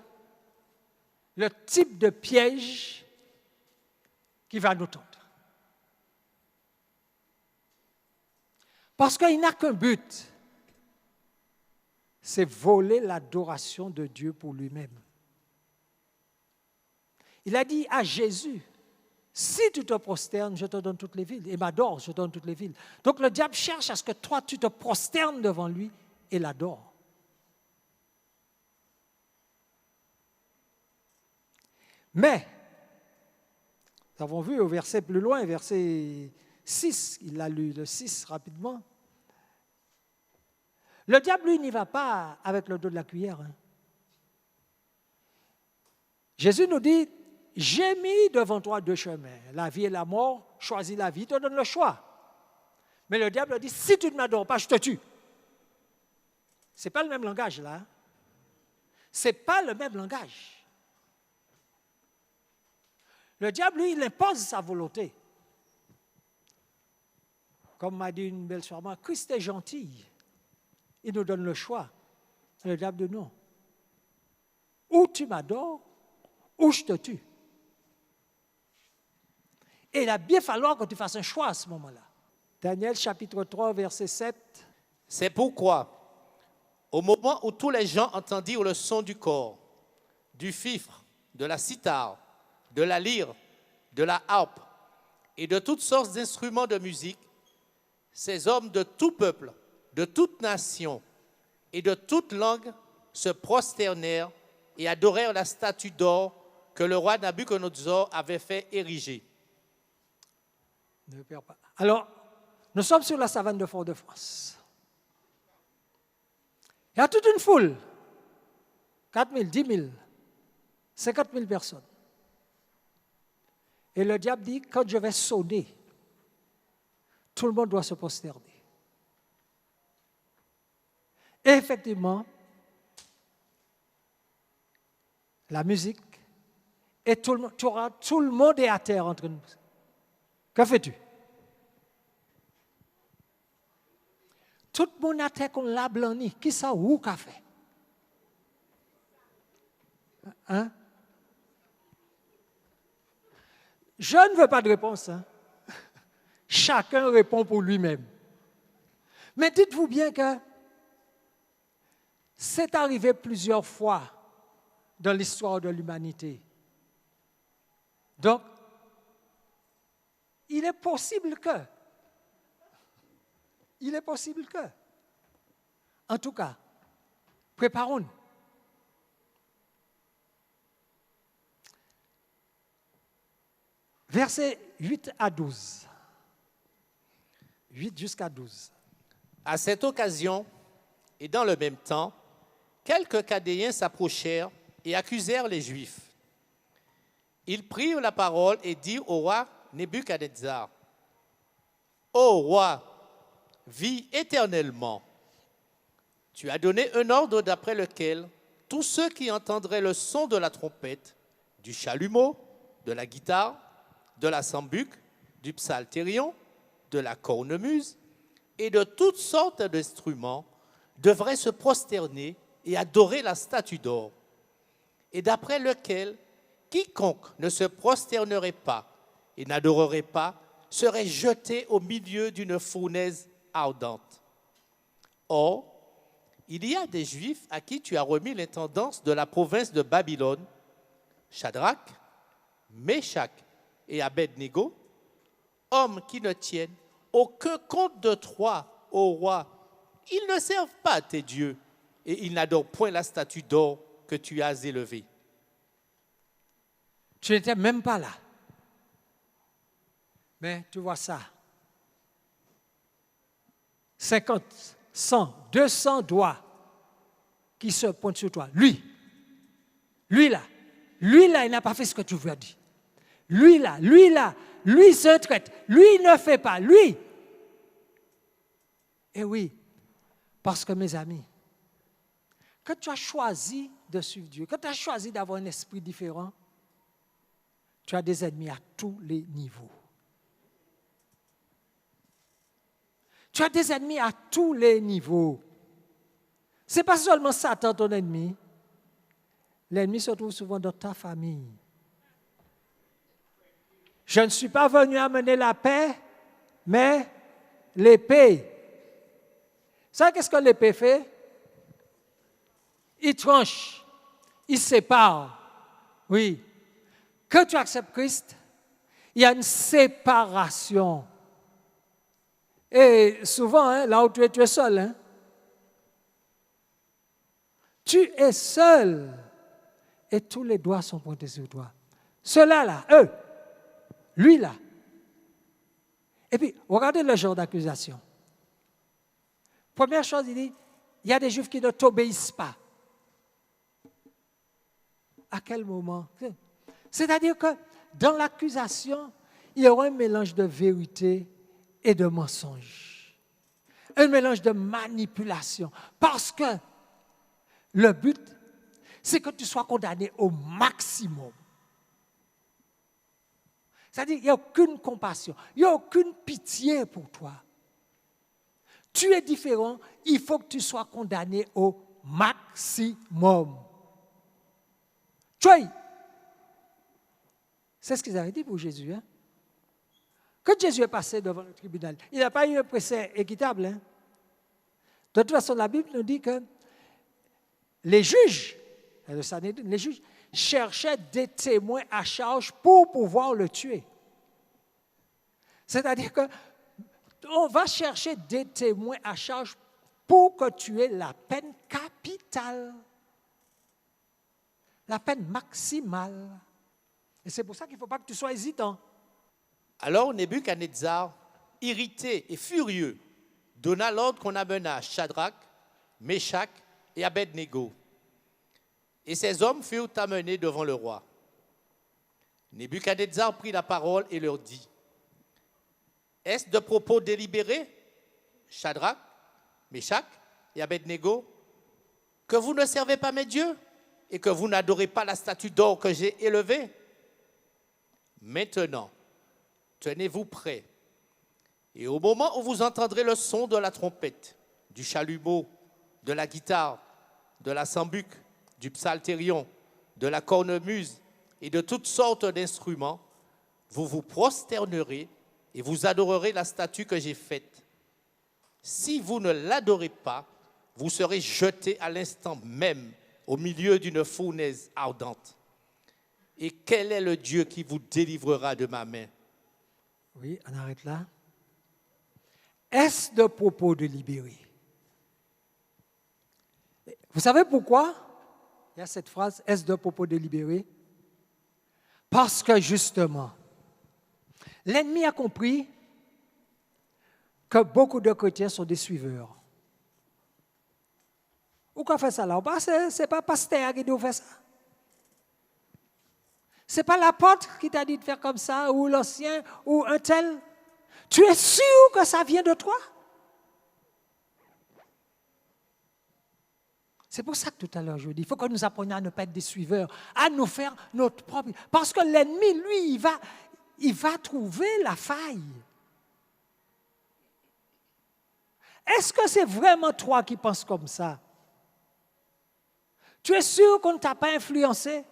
le type de piège qui va nous tendre. Parce qu'il n'a qu'un but, c'est voler l'adoration de Dieu pour lui-même. Il a dit à Jésus, Si tu te prosternes, je te donne toutes les villes. Et m'adore, je te donne toutes les villes. Donc le diable cherche à ce que toi, tu te prosternes devant lui et l'adores. Mais, nous avons vu au verset plus loin, verset 6, il a lu le 6 rapidement. Le diable, lui, n'y va pas avec le dos de la cuillère. Hein. Jésus nous dit, j'ai mis devant toi deux chemins, la vie et la mort, choisis la vie, il te donne le choix. Mais le diable dit, si tu ne m'adores pas, je te tue. Ce n'est pas le même langage là. Ce n'est pas le même langage. Le diable, lui, il impose sa volonté. Comme m'a dit une belle soeur, Christ est gentil. Il nous donne le choix. Le diable dit non. Ou tu m'adores, ou je te tue. Et il a bien falloir que tu fasses un choix à ce moment-là. Daniel chapitre 3, verset 7. C'est pourquoi, au moment où tous les gens entendirent le son du cor, du fifre, de la cithare, de la lyre, de la harpe et de toutes sortes d'instruments de musique, ces hommes de tout peuple, de toute nation et de toute langue se prosternèrent et adorèrent la statue d'or que le roi Nabuchodonosor avait fait ériger. Ne perds pas. Alors, nous sommes sur la savane de Fort-de-France. Il y a toute une foule, 4 000, 10 000, 50 000 personnes. Et le diable dit, quand je vais sonner, tout le monde doit se prosterner. Et effectivement, la musique, et tout le monde est à terre entre nous. Que fais-tu? Tout le monde a terre qu'on l'a blani. Qui ça ou qu'a fait? Hein? Je ne veux pas de réponse. Hein? Chacun répond pour lui-même. Mais dites-vous bien que c'est arrivé plusieurs fois dans l'histoire de l'humanité. Donc, il est possible que. En tout cas, préparons-nous. Versets 8 à 12. 8 jusqu'à 12. À cette occasion, et dans le même temps, quelques Chaldéens s'approchèrent et accusèrent les Juifs. Ils prirent la parole et dirent au roi Nebuchadnezzar, « Ô roi, vis éternellement. Tu as donné un ordre d'après lequel tous ceux qui entendraient le son de la trompette, du chalumeau, de la guitare, de la sambuc, du psalterion, de la cornemuse et de toutes sortes d'instruments devraient se prosterner et adorer la statue d'or, et d'après lequel quiconque ne se prosternerait pas et n'adorerait pas serait jeté au milieu d'une fournaise ardente. Or, il y a des Juifs à qui tu as remis l'intendance de la province de Babylone, Shadrach, Meshach et Abednego, hommes qui ne tiennent aucun compte de toi, ô roi. Ils ne servent pas tes dieux et ils n'adorent point la statue d'or que tu as élevée. Tu n'étais même pas là. Mais tu vois ça. 50, 100, 200 doigts qui se pointent sur toi. Lui là, il n'a pas fait ce que tu lui as dit. Lui se traite. Lui ne fait pas. Lui. Et oui, parce que mes amis, quand tu as choisi de suivre Dieu, quand tu as choisi d'avoir un esprit différent, tu as des ennemis à tous les niveaux. Tu as des ennemis à tous les niveaux. Ce n'est pas seulement Satan ton ennemi. L'ennemi se trouve souvent dans ta famille. Je ne suis pas venu amener la paix, mais l'épée. Vous savez qu'est-ce que l'épée fait? Il tranche, il sépare. Oui. Quand tu acceptes Christ, Il y a une séparation. Et souvent, hein, là où tu es seul. Hein. Tu es seul. Et tous les doigts sont pointés sur toi. Ceux-là, là, eux. Lui, là. Et puis, regardez le genre d'accusation. Première chose, il dit, il y a des Juifs qui ne t'obéissent pas. À quel moment? C'est-à-dire que dans l'accusation, il y aura un mélange de vérité et de mensonge. Un mélange de manipulation. Parce que le but, c'est que tu sois condamné au maximum. C'est-à-dire qu'il n'y a aucune compassion, il n'y a aucune pitié pour toi. Tu es différent, il faut que tu sois condamné au maximum. Tu vois, c'est ce qu'ils avaient dit pour Jésus. Hein? Quand Jésus est passé devant le tribunal, il n'a pas eu un procès équitable. Hein? De toute façon, la Bible nous dit que les juges, les juges cherchaient des témoins à charge pour pouvoir le tuer. C'est-à-dire qu'on va chercher des témoins à charge pour que tu aies la peine capitale, la peine maximale. Et c'est pour ça qu'il ne faut pas que tu sois hésitant. Alors Nebuchadnezzar, irrité et furieux, donna l'ordre qu'on amena Shadrach, Meshach et Abednego. Et ces hommes furent amenés devant le roi. Nebuchadnezzar prit la parole et leur dit, « Est-ce de propos délibérés, Shadrach, Meshach et Abednego, que vous ne servez pas mes dieux et que vous n'adorez pas la statue d'or que j'ai élevée? Maintenant, tenez-vous prêts, et au moment où vous entendrez le son de la trompette, du chalumeau, de la guitare, de la sambuc, du psalterion, de la cornemuse et de toutes sortes d'instruments, vous vous prosternerez et vous adorerez la statue que j'ai faite. Si vous ne l'adorez pas, vous serez jetés à l'instant même au milieu d'une fournaise ardente. Et quel est le Dieu qui vous délivrera de ma main? » Oui, on arrête là. Est-ce de propos délibérés? Vous savez pourquoi il y a cette phrase, est-ce de propos délibérés? Parce que justement, l'ennemi a compris que beaucoup de chrétiens sont des suiveurs. Pourquoi fait ça là? Ce n'est pas pasteur qui doit faire ça. Ce n'est pas l'apôtre qui t'a dit de faire comme ça, ou l'ancien, ou un tel. Tu es sûr que ça vient de toi? C'est pour ça que tout à l'heure je dis, il faut que nous apprenions à ne pas être des suiveurs, à nous faire notre propre... Parce que l'ennemi, lui, il va trouver la faille. Est-ce que c'est vraiment toi qui penses comme ça? Tu es sûr qu'on ne t'a pas influencé?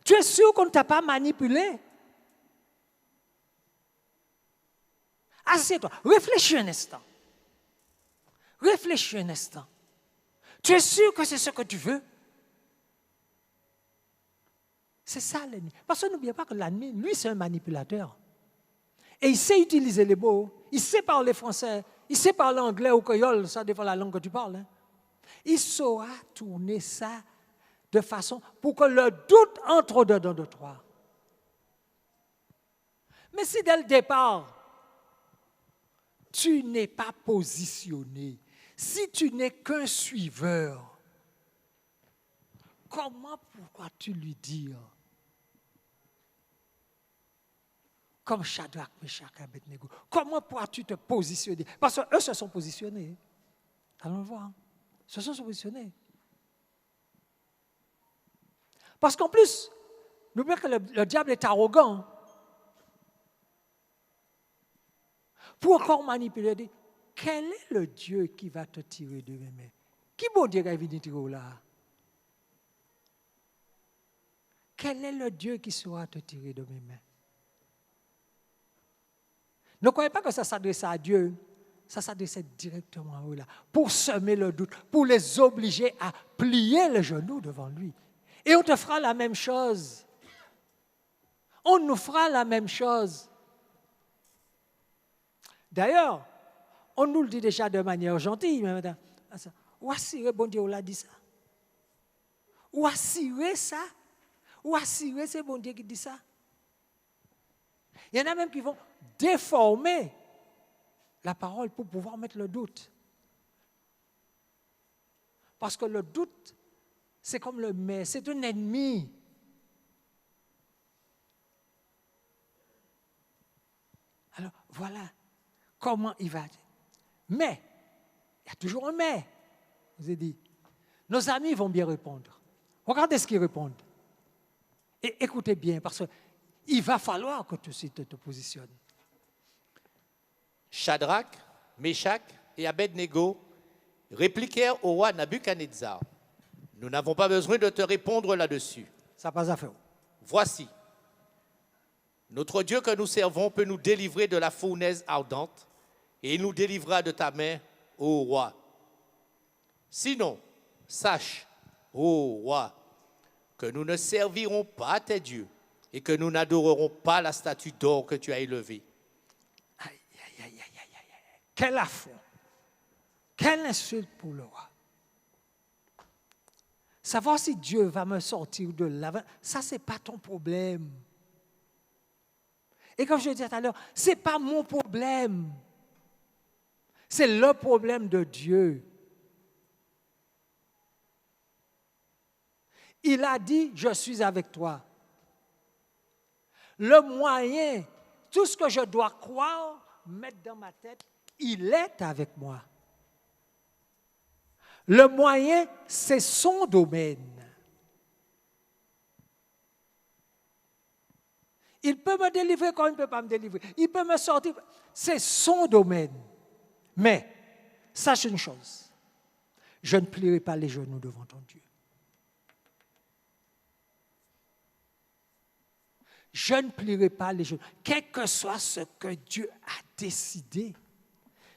Tu es sûr qu'on ne t'a pas manipulé? Assieds-toi, réfléchis un instant. Réfléchis un instant. Tu es sûr que c'est ce que tu veux? C'est ça l'ennemi. Parce que n'oubliez pas que l'ennemi, lui, c'est un manipulateur. Et il sait utiliser les mots. Il sait parler français. Il sait parler anglais ou créole, ça dépend de la langue que tu parles. Hein. Il saura tourner ça de façon pour que le doute entre dedans de toi. Mais si dès le départ, tu n'es pas positionné, si tu n'es qu'un suiveur, comment pourras-tu lui dire, comme Shadrach, Meshach et Abednego, comment pourras-tu te positionner? Parce qu'eux se sont positionnés. Allons le voir. Ils se sont positionnés. Parce qu'en plus, n'oubliez pas que le diable est arrogant. Pour encore manipuler, dire, quel est le Dieu qui va te tirer de mes mains? Qui bon Dieu va venir tirer là? Quel est le Dieu qui saura te tirer de mes mains? Ne croyez pas que ça s'adresse à Dieu. Ça s'adressait directement à eux là, pour semer le doute, pour les obliger à plier les genoux devant lui. Et on te fera la même chose. On nous fera la même chose. D'ailleurs, on nous le dit déjà de manière gentille. Ou assurer, bon Dieu, on l'a dit ça. Ou assurer ça. Ou assurer, c'est bon Dieu qui dit ça. Il y en a même qui vont déformer la parole pour pouvoir mettre le doute. Parce que le doute, c'est comme le mais, c'est un ennemi. Alors, voilà comment il va. Mais, il y a toujours un mais. Je vous ai dit, nos amis vont bien répondre. Regardez ce qu'ils répondent. Et écoutez bien, parce qu'il va falloir que tu aussi te positionnes. Shadrach, Meshach et Abednego répliquèrent au roi Nabuchodonosor. Nous n'avons pas besoin de te répondre là-dessus. Ça n'a pas à faire. Voici, notre Dieu que nous servons peut nous délivrer de la fournaise ardente et il nous délivrera de ta main, ô roi. Sinon, sache, ô roi, que nous ne servirons pas tes dieux et que nous n'adorerons pas la statue d'or que tu as élevée. Aïe, aïe, aïe, aïe, aïe, aïe. Quel affront. Quelle insulte pour le roi. Savoir si Dieu va me sortir de là, ça, ce n'est pas ton problème. Et comme je disais tout à l'heure, ce n'est pas mon problème. C'est le problème de Dieu. Il a dit, je suis avec toi. Le moyen, tout ce que je dois croire, mettre dans ma tête, il est avec moi. Le moyen, c'est son domaine. Il peut me délivrer comme il ne peut pas me délivrer. Il peut me sortir. C'est son domaine. Mais, sache une chose. Je ne plierai pas les genoux devant ton Dieu. Je ne plierai pas les genoux. Quel que soit ce que Dieu a décidé,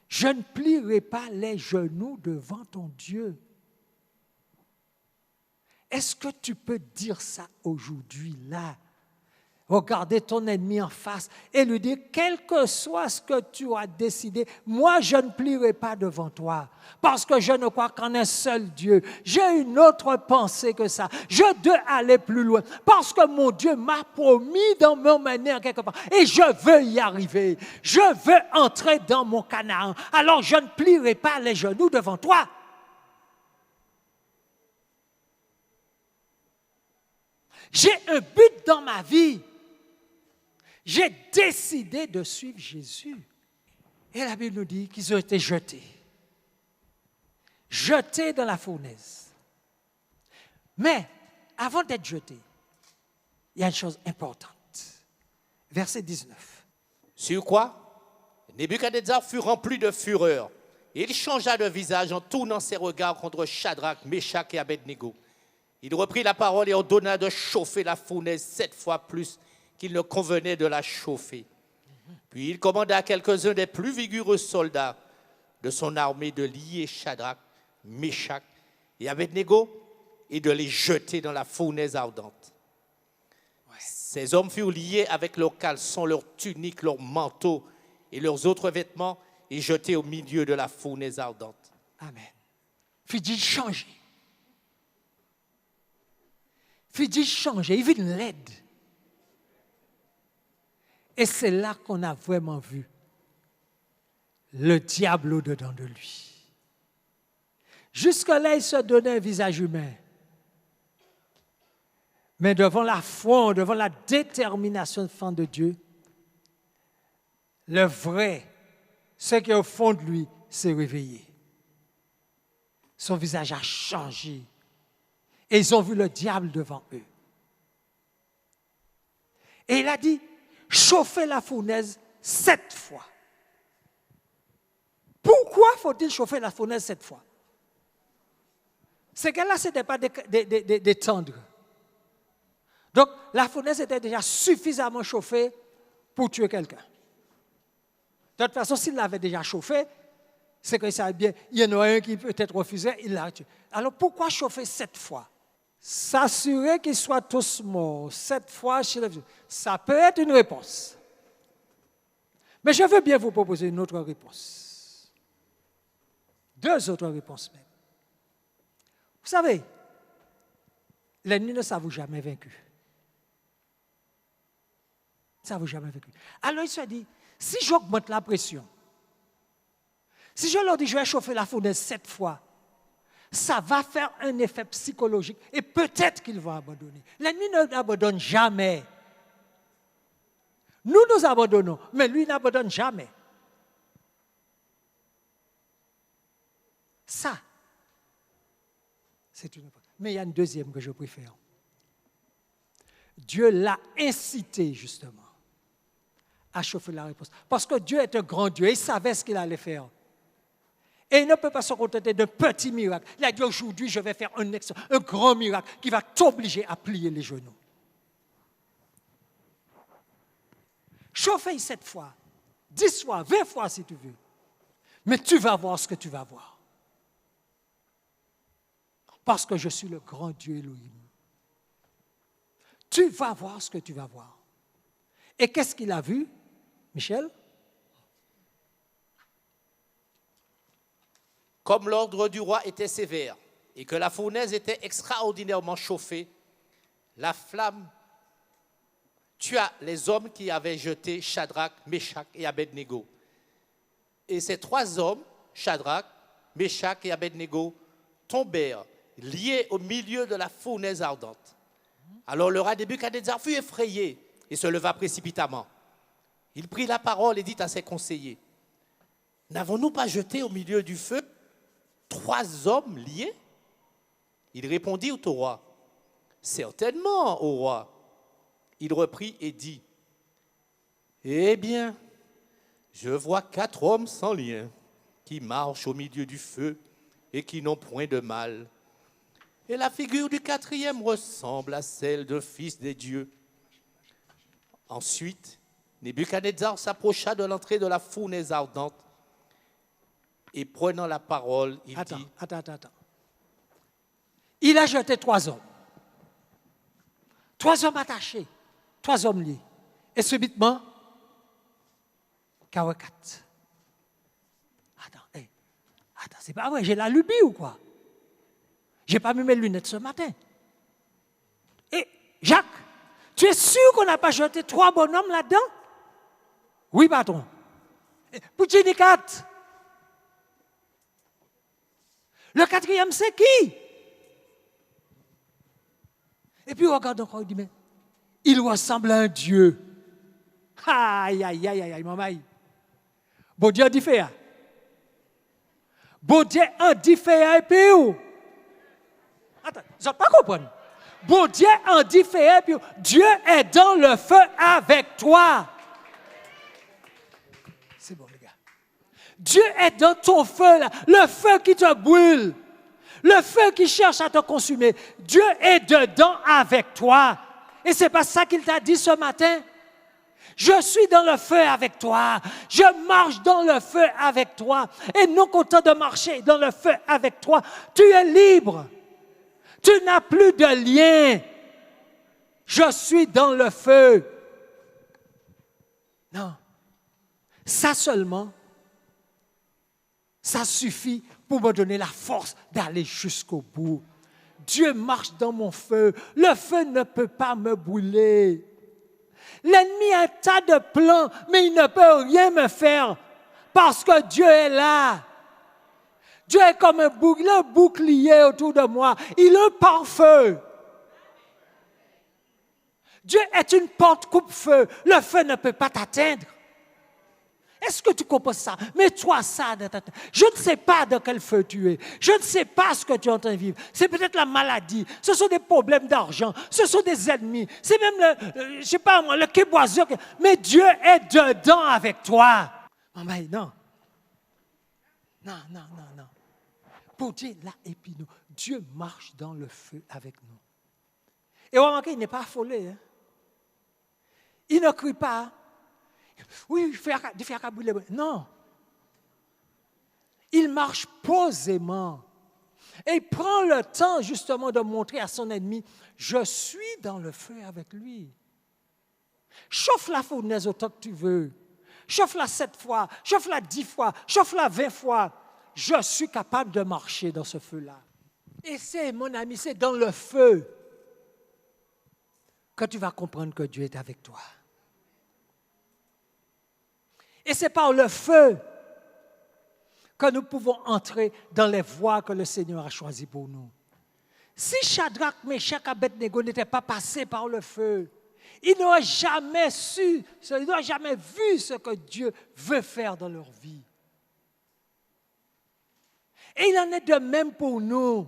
je ne plierai pas les genoux devant ton Dieu. Est-ce que tu peux dire ça aujourd'hui, là? Regarder ton ennemi en face et lui dire, quel que soit ce que tu as décidé, moi je ne plierai pas devant toi parce que je ne crois qu'en un seul Dieu. J'ai une autre pensée que ça. Je dois aller plus loin parce que mon Dieu m'a promis dans mon manière quelque part et je veux y arriver. Je veux entrer dans mon Canaan. Alors je ne plierai pas les genoux devant toi. J'ai un but dans ma vie. J'ai décidé de suivre Jésus. Et la Bible nous dit qu'ils ont été jetés. Jetés dans la fournaise. Mais, avant d'être jetés, il y a une chose importante. Verset 19. Sur quoi Nebuchadnezzar fut rempli de fureur. Et il changea de visage en tournant ses regards contre Shadrach, Meshach et Abednego. Il reprit la parole et ordonna de chauffer la fournaise 7 fois plus qu'il ne convenait de la chauffer. Puis il commanda à quelques-uns des plus vigoureux soldats de son armée de lier Shadrach, Meshach et Abednego et de les jeter dans la fournaise ardente. Ouais. Ces hommes furent liés avec leurs caleçons, leurs tuniques, leurs manteaux et leurs autres vêtements et jetés au milieu de la fournaise ardente. Amen. Fit-il changer? Fit-il changer? Il vit une laide. Et c'est là qu'on a vraiment vu le diable au-dedans de lui. Jusque-là, il se donnait un visage humain. Mais devant la foi, devant la détermination de fan de Dieu, le vrai, ce qui est au fond de lui, s'est réveillé. Son visage a changé. Et ils ont vu le diable devant eux. Et il a dit, chauffer la fournaise 7 fois. Pourquoi faut-il chauffer la fournaise 7 fois? C'est que là, ce n'était pas des tendres. Donc, la fournaise était déjà suffisamment chauffée pour tuer quelqu'un. De toute façon, s'il l'avait déjà chauffé, c'est qu'il savait bien, il y en a un qui peut-être refusait, il l'a tué. Alors, pourquoi chauffer 7 fois? s'assurer qu'ils soient tous morts 7 fois chez le Dieu, ça peut être une réponse. Mais je veux bien vous proposer une autre réponse. 2 autres réponses même. Vous savez, l'ennemi ne s'avoue jamais vaincu. Ne s'avoue jamais vaincu. Alors il se dit, si j'augmente la pression, si je leur dis je vais chauffer la fournaise 7 fois, ça va faire un effet psychologique et peut-être qu'ils vont abandonner. L'ennemi ne n'abandonne jamais. Nous abandonnons, mais lui n'abandonne jamais. Ça, c'est une. Mais il y a une deuxième que je préfère. Dieu l'a incité justement à chauffer la réponse. Parce que Dieu est un grand Dieu, il savait ce qu'il allait faire. Et il ne peut pas se contenter d'un petit miracle. Il a dit aujourd'hui, je vais faire un grand miracle qui va t'obliger à plier les genoux. Chauffe 7 fois, 10 fois, 20 fois si tu veux. Mais tu vas voir ce que tu vas voir. Parce que je suis le grand Dieu Elohim. Tu vas voir ce que tu vas voir. Et qu'est-ce qu'il a vu, Michel? Comme l'ordre du roi était sévère et que la fournaise était extraordinairement chauffée, la flamme tua les hommes qui avaient jeté Shadrach, Meshach et Abednego. Et ces 3 hommes, Shadrach, Meshach et Abednego, tombèrent liés au milieu de la fournaise ardente. Alors le roi Nebuchadnezzar fut effrayé et se leva précipitamment. Il prit la parole et dit à ses conseillers, « N'avons-nous pas jeté au milieu du feu 3 hommes liés ?» Il répondit au roi, « Certainement, ô roi. » Il reprit et dit, « Eh bien, je vois 4 hommes sans lien qui marchent au milieu du feu et qui n'ont point de mal. Et la figure du 4e ressemble à celle d'un fils des dieux. » Ensuite, Nebuchadnezzar s'approcha de l'entrée de la fournaise ardente et prenant la parole, il dit... Attends. Il a jeté 3 hommes. 3 hommes attachés. 3 hommes liés. Et subitement, 44. Attends, c'est pas vrai, j'ai la lubie ou quoi? J'ai pas mis mes lunettes ce matin. Et Jacques, tu es sûr qu'on n'a pas jeté 3 bonhommes là-dedans? Oui, patron. Poutine 4. Le 4e, c'est qui? Et puis, regarde encore, il dit, mais il ressemble à un Dieu. Aïe, maman. Bon Dieu dit fait. Bon Dieu en dit fait et puis où? Attends, vous n'allez pas comprendre. Bon Dieu en dit fait et puis où? Dieu est dans le feu avec toi. C'est bon, les gars. Dieu est dans ton feu, là. Le feu qui te brûle. Le feu qui cherche à te consumer. Dieu est dedans avec toi. Et ce n'est pas ça qu'il t'a dit ce matin. Je suis dans le feu avec toi. Je marche dans le feu avec toi. Et non content de marcher dans le feu avec toi, tu es libre. Tu n'as plus de lien. Je suis dans le feu. Non. Ça seulement, ça suffit pour me donner la force d'aller jusqu'au bout. Dieu marche dans mon feu. Le feu ne peut pas me brûler. L'ennemi a un tas de plans, mais il ne peut rien me faire parce que Dieu est là. Dieu est comme un bouclier autour de moi. Il est un pare-feu. Dieu est une porte coupe-feu. Le feu ne peut pas t'atteindre. Est-ce que tu comprends ça? Mets-toi ça dans ta tête. Je ne sais pas dans quel feu tu es. Je ne sais pas ce que tu es en train de vivre. C'est peut-être la maladie. Ce sont des problèmes d'argent. Ce sont des ennemis. C'est même je ne sais pas moi, le kéboiseur. Mais Dieu est dedans avec toi. Maman, non. Non. Pour Dieu, là, et puis nous, Dieu marche dans le feu avec nous. Et remarquez, il n'est pas affolé. Hein? Il ne crie pas. Oui, il fait accabouler. Non. Il marche posément. Et il prend le temps justement de montrer à son ennemi, je suis dans le feu avec lui. Chauffe la fournaise autant que tu veux. Chauffe-la 7 fois, chauffe-la 10 fois, chauffe-la 20 fois. Je suis capable de marcher dans ce feu-là. Et c'est, mon ami, c'est dans le feu que tu vas comprendre que Dieu est avec toi. Et c'est par le feu que nous pouvons entrer dans les voies que le Seigneur a choisies pour nous. Si Shadrach, Meshach et Abednego n'étaient pas passés par le feu, ils n'auraient jamais su, ils n'auraient jamais vu ce que Dieu veut faire dans leur vie. Et il en est de même pour nous.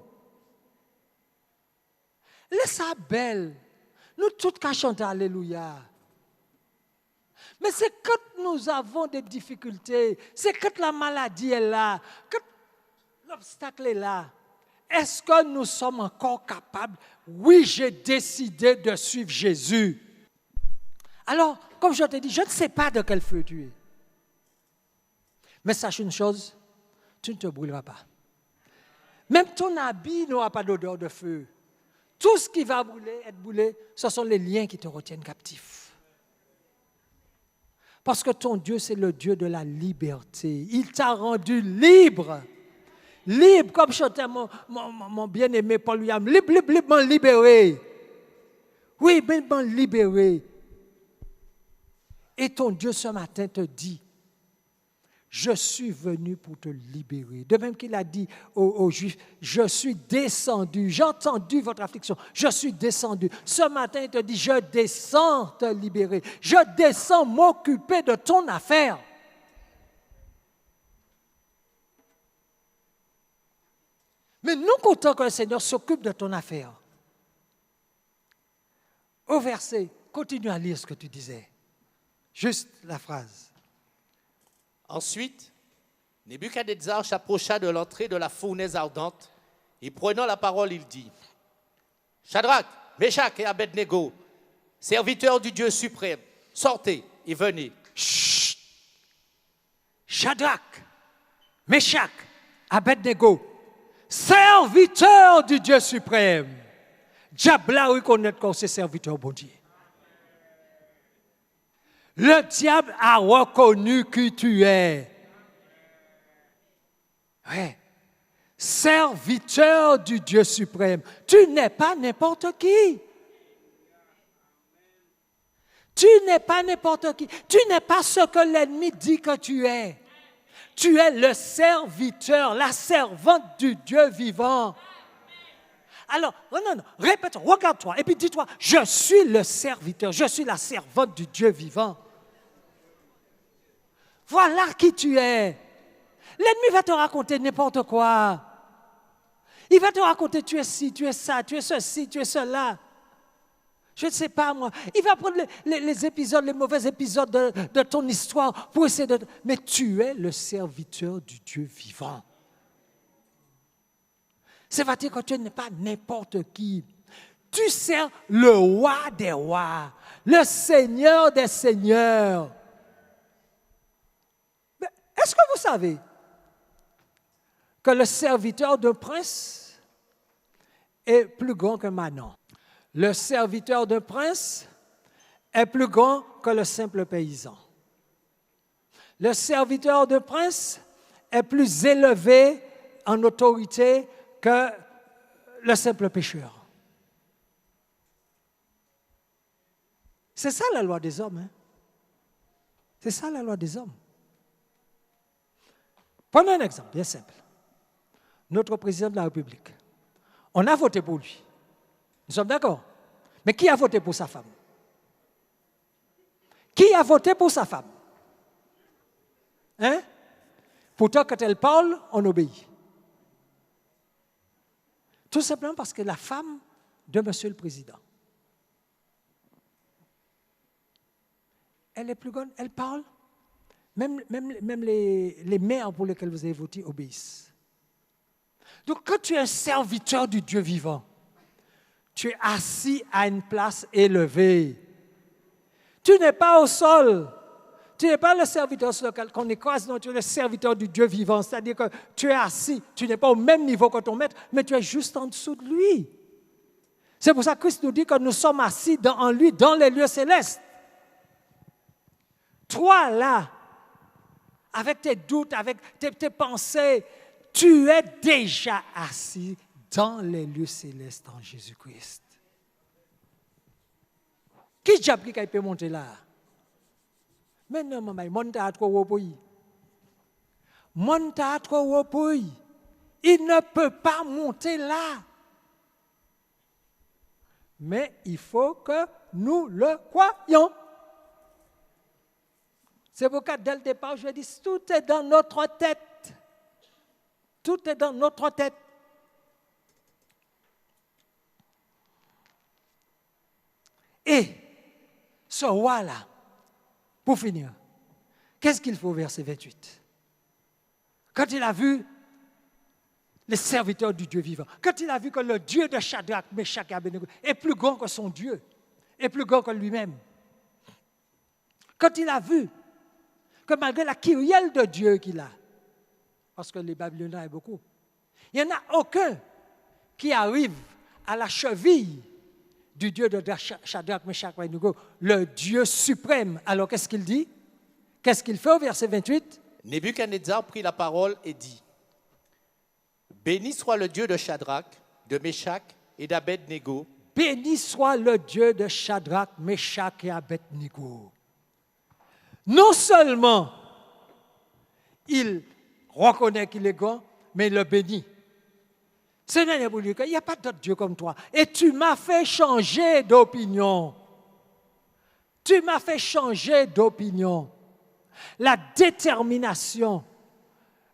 Laisse ça belle. Nous tous qu'à chanter Alléluia. Mais c'est quand nous avons des difficultés, c'est quand la maladie est là, quand l'obstacle est là. Est-ce que nous sommes encore capables? Oui, j'ai décidé de suivre Jésus. Alors, comme je te dis, je ne sais pas de quel feu tu es. Mais sache une chose, tu ne te brûleras pas. Même ton habit n'aura pas d'odeur de feu. Tout ce qui va être brûlé, ce sont les liens qui te retiennent captif. Parce que ton Dieu, c'est le Dieu de la liberté. Il t'a rendu libre. Libre, comme chantait mon bien-aimé Paul William. Libre, libéré. Oui, librement libéré. Et ton Dieu ce matin te dit, je suis venu pour te libérer. De même qu'il a dit aux Juifs, je suis descendu, j'ai entendu votre affliction, je suis descendu. Ce matin, il te dit, je descends te libérer, je descends m'occuper de ton affaire. Mais nous comptons que le Seigneur s'occupe de ton affaire. Au verset, continue à lire ce que tu disais. Juste la phrase. Ensuite, Nebuchadnezzar s'approcha de l'entrée de la fournaise ardente et prenant la parole, il dit, Shadrach, Meshach et Abednego, serviteurs du Dieu suprême, sortez et venez. Chut. Shadrach, Meshach, Abednego, serviteurs du Dieu suprême. Diable là reconnaître qu'on c'est serviteur bon Dieu. Le diable a reconnu qui tu es. Ouais. Serviteur du Dieu suprême. Tu n'es pas n'importe qui. Tu n'es pas n'importe qui. Tu n'es pas ce que l'ennemi dit que tu es. Tu es le serviteur, la servante du Dieu vivant. Alors, non, répète, regarde-toi et puis dis-toi, je suis le serviteur, je suis la servante du Dieu vivant. Voilà qui tu es. L'ennemi va te raconter n'importe quoi. Il va te raconter tu es ci, tu es ça, tu es ceci, tu es cela. Je ne sais pas moi. Il va prendre les épisodes, les mauvais épisodes de ton histoire pour essayer de... Mais tu es le serviteur du Dieu vivant. Ça veut dire que tu n'es pas n'importe qui. Tu sers le roi des rois, le Seigneur des seigneurs. Mais est-ce que vous savez que le serviteur d'un prince est plus grand que Manon? Le serviteur d'un prince est plus grand que le simple paysan. Le serviteur d'un prince est plus élevé en autorité que le simple pécheur. C'est ça la loi des hommes. Hein? C'est ça la loi des hommes. Prenons un exemple bien simple. Notre président de la République. On a voté pour lui. Nous sommes d'accord? Mais qui a voté pour sa femme? Qui a voté pour sa femme? Hein? Pourtant, quand elle parle, on obéit. Tout simplement parce que la femme de Monsieur le Président, elle est plus grande, elle parle. Même les maires pour lesquels vous avez voté obéissent. Donc, quand tu es un serviteur du Dieu vivant, tu es assis à une place élevée. Tu n'es pas au sol. Tu n'es pas le serviteur sur lequel qu'on écrase, non, tu es le serviteur du Dieu vivant. C'est-à-dire que tu es assis, tu n'es pas au même niveau que ton maître, mais tu es juste en dessous de lui. C'est pour ça que Christ nous dit que nous sommes assis en lui, dans les lieux célestes. Toi, là, avec tes doutes, avec tes pensées, tu es déjà assis dans les lieux célestes en Jésus-Christ. Qui diable qui peut monter là? Mais non, maman, monte à trop haut pour lui. Monte à trop haut pour lui. Il ne peut pas monter là. Mais il faut que nous le croyions. C'est pourquoi dès le départ, je dis, tout est dans notre tête. Tout est dans notre tête. Et ce roi-là, pour finir, qu'est-ce qu'il faut au verset 28? Quand il a vu les serviteurs du Dieu vivant, quand il a vu que le Dieu de Shadrach, Meshach et Abednego est plus grand que son Dieu, est plus grand que lui-même, quand il a vu que malgré la kyrielle de Dieu qu'il a, parce que les Babyloniens ont beaucoup, il n'y en a aucun qui arrive à la cheville du Dieu de Shadrach, Meshach et Abednego, le Dieu suprême. Alors qu'est-ce qu'il dit? Qu'est-ce qu'il fait au verset 28? Nebuchadnezzar prit la parole et dit, béni soit le Dieu de Shadrach, de Meshach et d'Abednego. Béni soit le Dieu de Shadrach, Meshach et Abednego. Non seulement il reconnaît qu'il est grand, mais il le bénit. Seigneur, il n'y a pas d'autre Dieu comme toi. Et tu m'as fait changer d'opinion. Tu m'as fait changer d'opinion. La détermination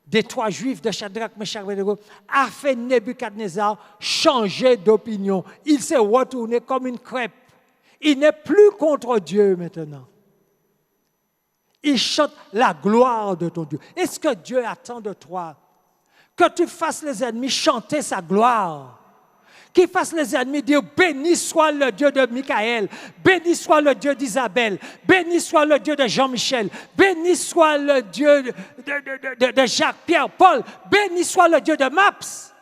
des trois Juifs de Shadrach, Meshach et Abednego a fait Nebuchadnezzar changer d'opinion. Il s'est retourné comme une crêpe. Il n'est plus contre Dieu maintenant. Il chante la gloire de ton Dieu. Est-ce que Dieu attend de toi que tu fasses les ennemis chanter sa gloire? Qu'il fasse les ennemis dire béni soit le Dieu de Michaël, béni soit le Dieu d'Isabelle, béni soit le Dieu de Jean-Michel, béni soit le Dieu de Jacques, Pierre, Paul, béni soit le Dieu de Maps.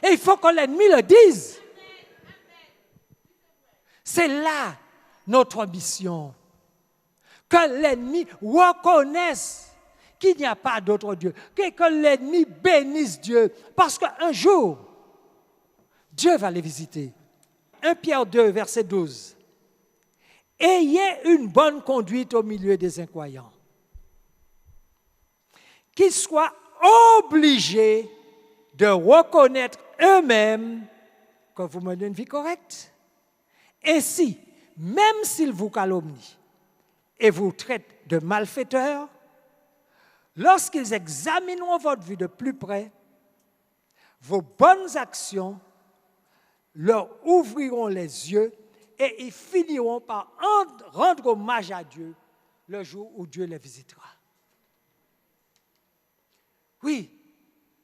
Et il faut que l'ennemi le dise. C'est là notre mission. Que l'ennemi reconnaisse qu'il n'y a pas d'autre Dieu. Que l'ennemi bénisse Dieu. Parce qu'un jour, Dieu va les visiter. 1 Pierre 2, verset 12. Ayez une bonne conduite au milieu des incroyants. Qu'ils soient obligés de reconnaître eux-mêmes que vous menez une vie correcte. Ainsi, même s'ils vous calomnient et vous traitent de malfaiteurs, lorsqu'ils examineront votre vie de plus près, vos bonnes actions leur ouvriront les yeux et ils finiront par rendre hommage à Dieu le jour où Dieu les visitera. Oui,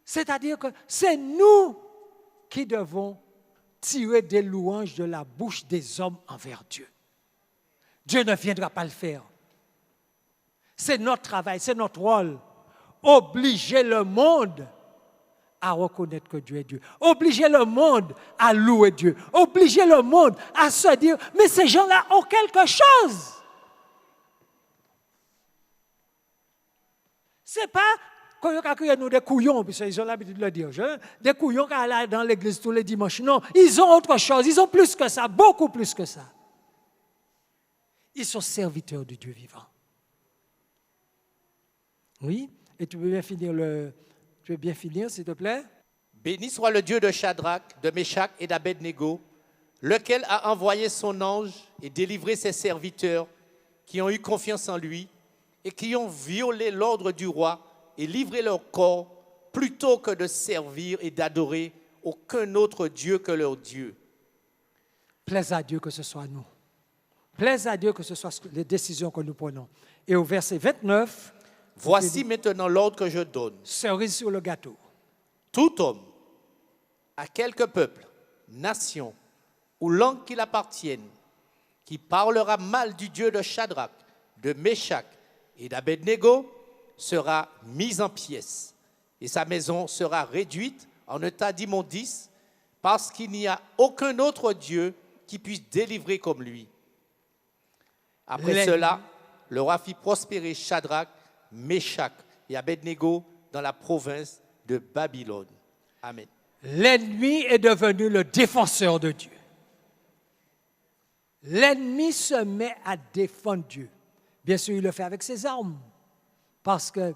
c'est-à-dire que c'est nous qui devons tirer des louanges de la bouche des hommes envers Dieu. Dieu ne viendra pas le faire. C'est notre travail, c'est notre rôle. Obliger le monde à reconnaître que Dieu est Dieu. Obliger le monde à louer Dieu. Obliger le monde à se dire, mais ces gens-là ont quelque chose. C'est pas qu'on a nous des couillons, puis ils ont l'habitude de le dire, des couillons qui allaient dans l'église tous les dimanches. Non, ils ont autre chose, ils ont plus que ça, beaucoup plus que ça. Ils sont serviteurs du Dieu vivant. Oui, et tu veux bien finir, s'il te plaît? Béni soit le Dieu de Shadrach, de Meshach et d'Abednego, lequel a envoyé son ange et délivré ses serviteurs qui ont eu confiance en lui et qui ont violé l'ordre du roi et livré leur corps plutôt que de servir et d'adorer aucun autre Dieu que leur Dieu. Plaise à Dieu que ce soit nous. Plaise à Dieu que ce soit les décisions que nous prenons. Et au verset 29, voici maintenant l'ordre que je donne. Cerise sur le gâteau. Tout homme, à quelque peuple, nation ou langue qu'il appartienne, qui parlera mal du Dieu de Shadrach, de Meshach et d'Abednego sera mis en pièces, et sa maison sera réduite en état d'immondice, parce qu'il n'y a aucun autre Dieu qui puisse délivrer comme lui. Après cela, le roi fit prospérer Shadrach, Meshach et Abednego dans la province de Babylone. Amen. L'ennemi est devenu le défenseur de Dieu. L'ennemi se met à défendre Dieu. Bien sûr, il le fait avec ses armes, parce qu'il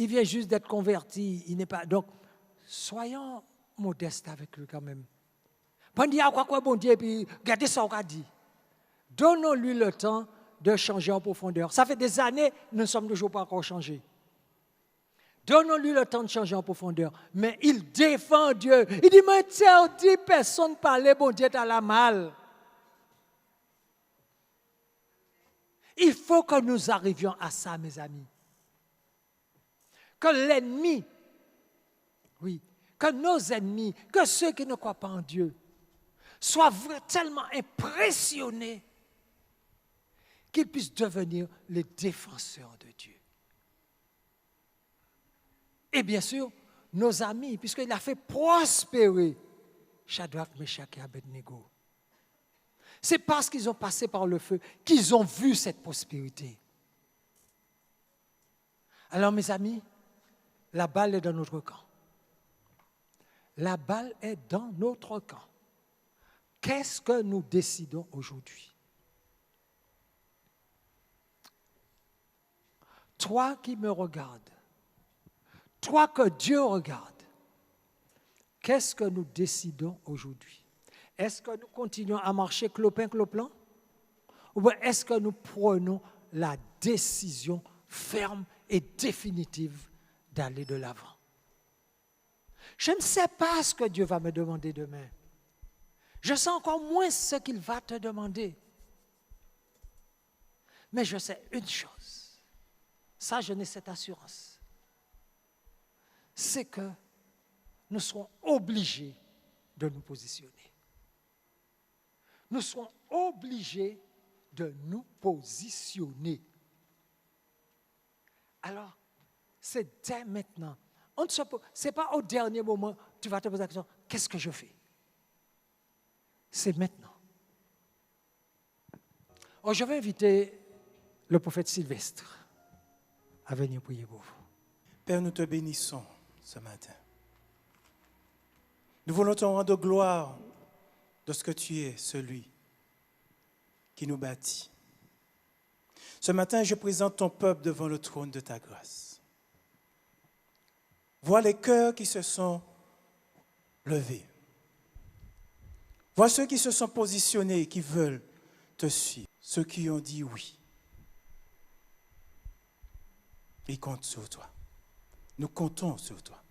vient juste d'être converti. Il n'est pas. Donc, soyons modestes avec lui quand même. Pas dire quoi bon Dieu, puis regardez ce qu'on a dit. Donnons-lui le temps de changer en profondeur. Ça fait des années, nous ne sommes toujours pas encore changés. Donnons-lui le temps de changer en profondeur. Mais il défend Dieu. Il dit, m'interdit personne de parler, bon Dieu, t'as la mal. Il faut que nous arrivions à ça, mes amis. Que l'ennemi, oui, que nos ennemis, que ceux qui ne croient pas en Dieu, soient tellement impressionnés qu'ils puissent devenir les défenseurs de Dieu. Et bien sûr, nos amis, puisqu'il a fait prospérer Shadrach, Meshach et Abednego. C'est parce qu'ils ont passé par le feu qu'ils ont vu cette prospérité. Alors mes amis, la balle est dans notre camp. La balle est dans notre camp. Qu'est-ce que nous décidons aujourd'hui? Toi qui me regardes, toi que Dieu regarde, qu'est-ce que nous décidons aujourd'hui? Est-ce que nous continuons à marcher clopin-cloplan? Ou bien est-ce que nous prenons la décision ferme et définitive d'aller de l'avant? Je ne sais pas ce que Dieu va me demander demain. Je sais encore moins ce qu'il va te demander. Mais je sais une chose. Ça, je n'ai cette assurance. C'est que nous serons obligés de nous positionner. Nous serons obligés de nous positionner. Alors, c'est dès maintenant. Ce n'est pas au dernier moment, tu vas te poser la question, qu'est-ce que je fais? C'est maintenant. Alors, je vais inviter le prophète Sylvestre à venir prier pour vous. Père, nous te bénissons ce matin. Nous voulons te rendre gloire de ce que tu es, celui qui nous bâtit. Ce matin, je présente ton peuple devant le trône de ta grâce. Vois les cœurs qui se sont levés. Vois ceux qui se sont positionnés et qui veulent te suivre. Ceux qui ont dit oui. Ils comptent sur toi. Nous comptons sur toi.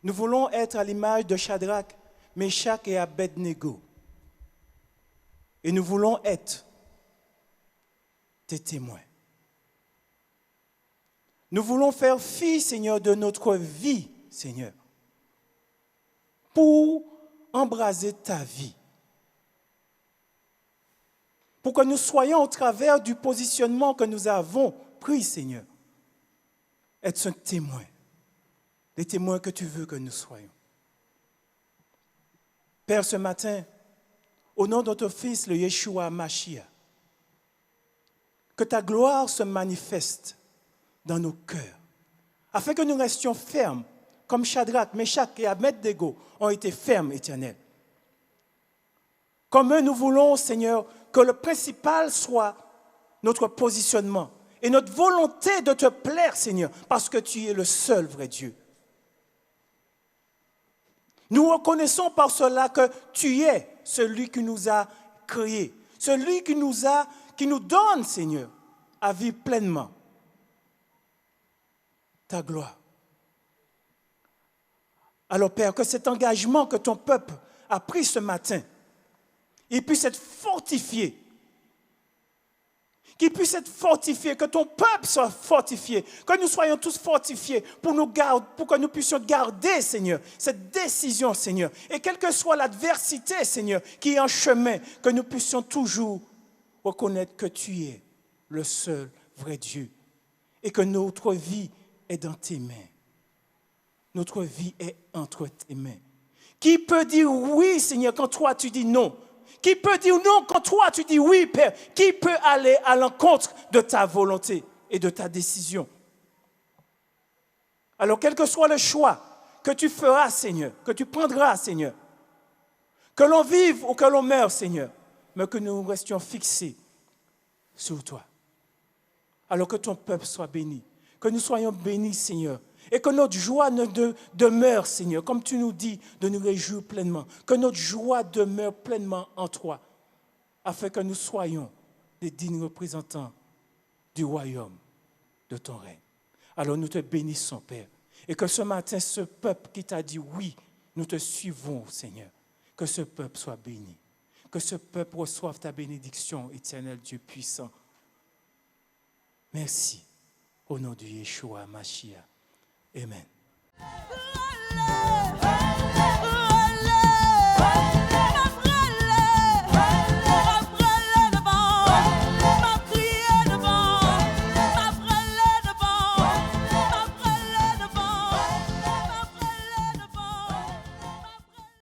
Nous voulons être à l'image de Shadrach, Meshach et Abednego. Et nous voulons être tes témoins. Nous voulons faire fi, Seigneur, de notre vie, Seigneur, pour embraser ta vie. Pour que nous soyons au travers du positionnement que nous avons pris, Seigneur, être un témoin, les témoins que tu veux que nous soyons. Père, ce matin, au nom de ton Fils, le Yeshua Mashiach, que ta gloire se manifeste dans nos cœurs, afin que nous restions fermes, comme Shadrach, Meshach et Abednego ont été fermes, Éternel. Comme eux, nous voulons, Seigneur, que le principal soit notre positionnement et notre volonté de te plaire, Seigneur, parce que tu es le seul vrai Dieu. Nous reconnaissons par cela que tu es celui qui nous a créés, celui qui nous donne, Seigneur, à vivre pleinement ta gloire. Alors, Père, que cet engagement que ton peuple a pris ce matin, il puisse être fortifié. Qu'il puisse être fortifié, que ton peuple soit fortifié, que nous soyons tous fortifiés pour que nous puissions garder, Seigneur, cette décision, Seigneur. Et quelle que soit l'adversité, Seigneur, qui est en chemin, que nous puissions toujours reconnaître que tu es le seul vrai Dieu et que notre vie est dans tes mains. Notre vie est entre tes mains. Qui peut dire oui, Seigneur, quand toi tu dis non? Qui peut dire non quand toi tu dis oui, Père? Qui peut aller à l'encontre de ta volonté et de ta décision? Alors, quel que soit le choix que tu feras, Seigneur, que tu prendras, Seigneur, que l'on vive ou que l'on meure, Seigneur, mais que nous restions fixés sur toi. Alors que ton peuple soit béni, que nous soyons bénis, Seigneur, et que notre joie ne demeure, Seigneur, comme tu nous dis, de nous réjouir pleinement, que notre joie demeure pleinement en toi, afin que nous soyons les dignes représentants du royaume de ton règne. Alors nous te bénissons, Père, et que ce matin, ce peuple qui t'a dit oui, nous te suivons, Seigneur, que ce peuple soit béni, que ce peuple reçoive ta bénédiction, éternel Dieu puissant. Merci, au nom de Yeshua Mashiach. Amen.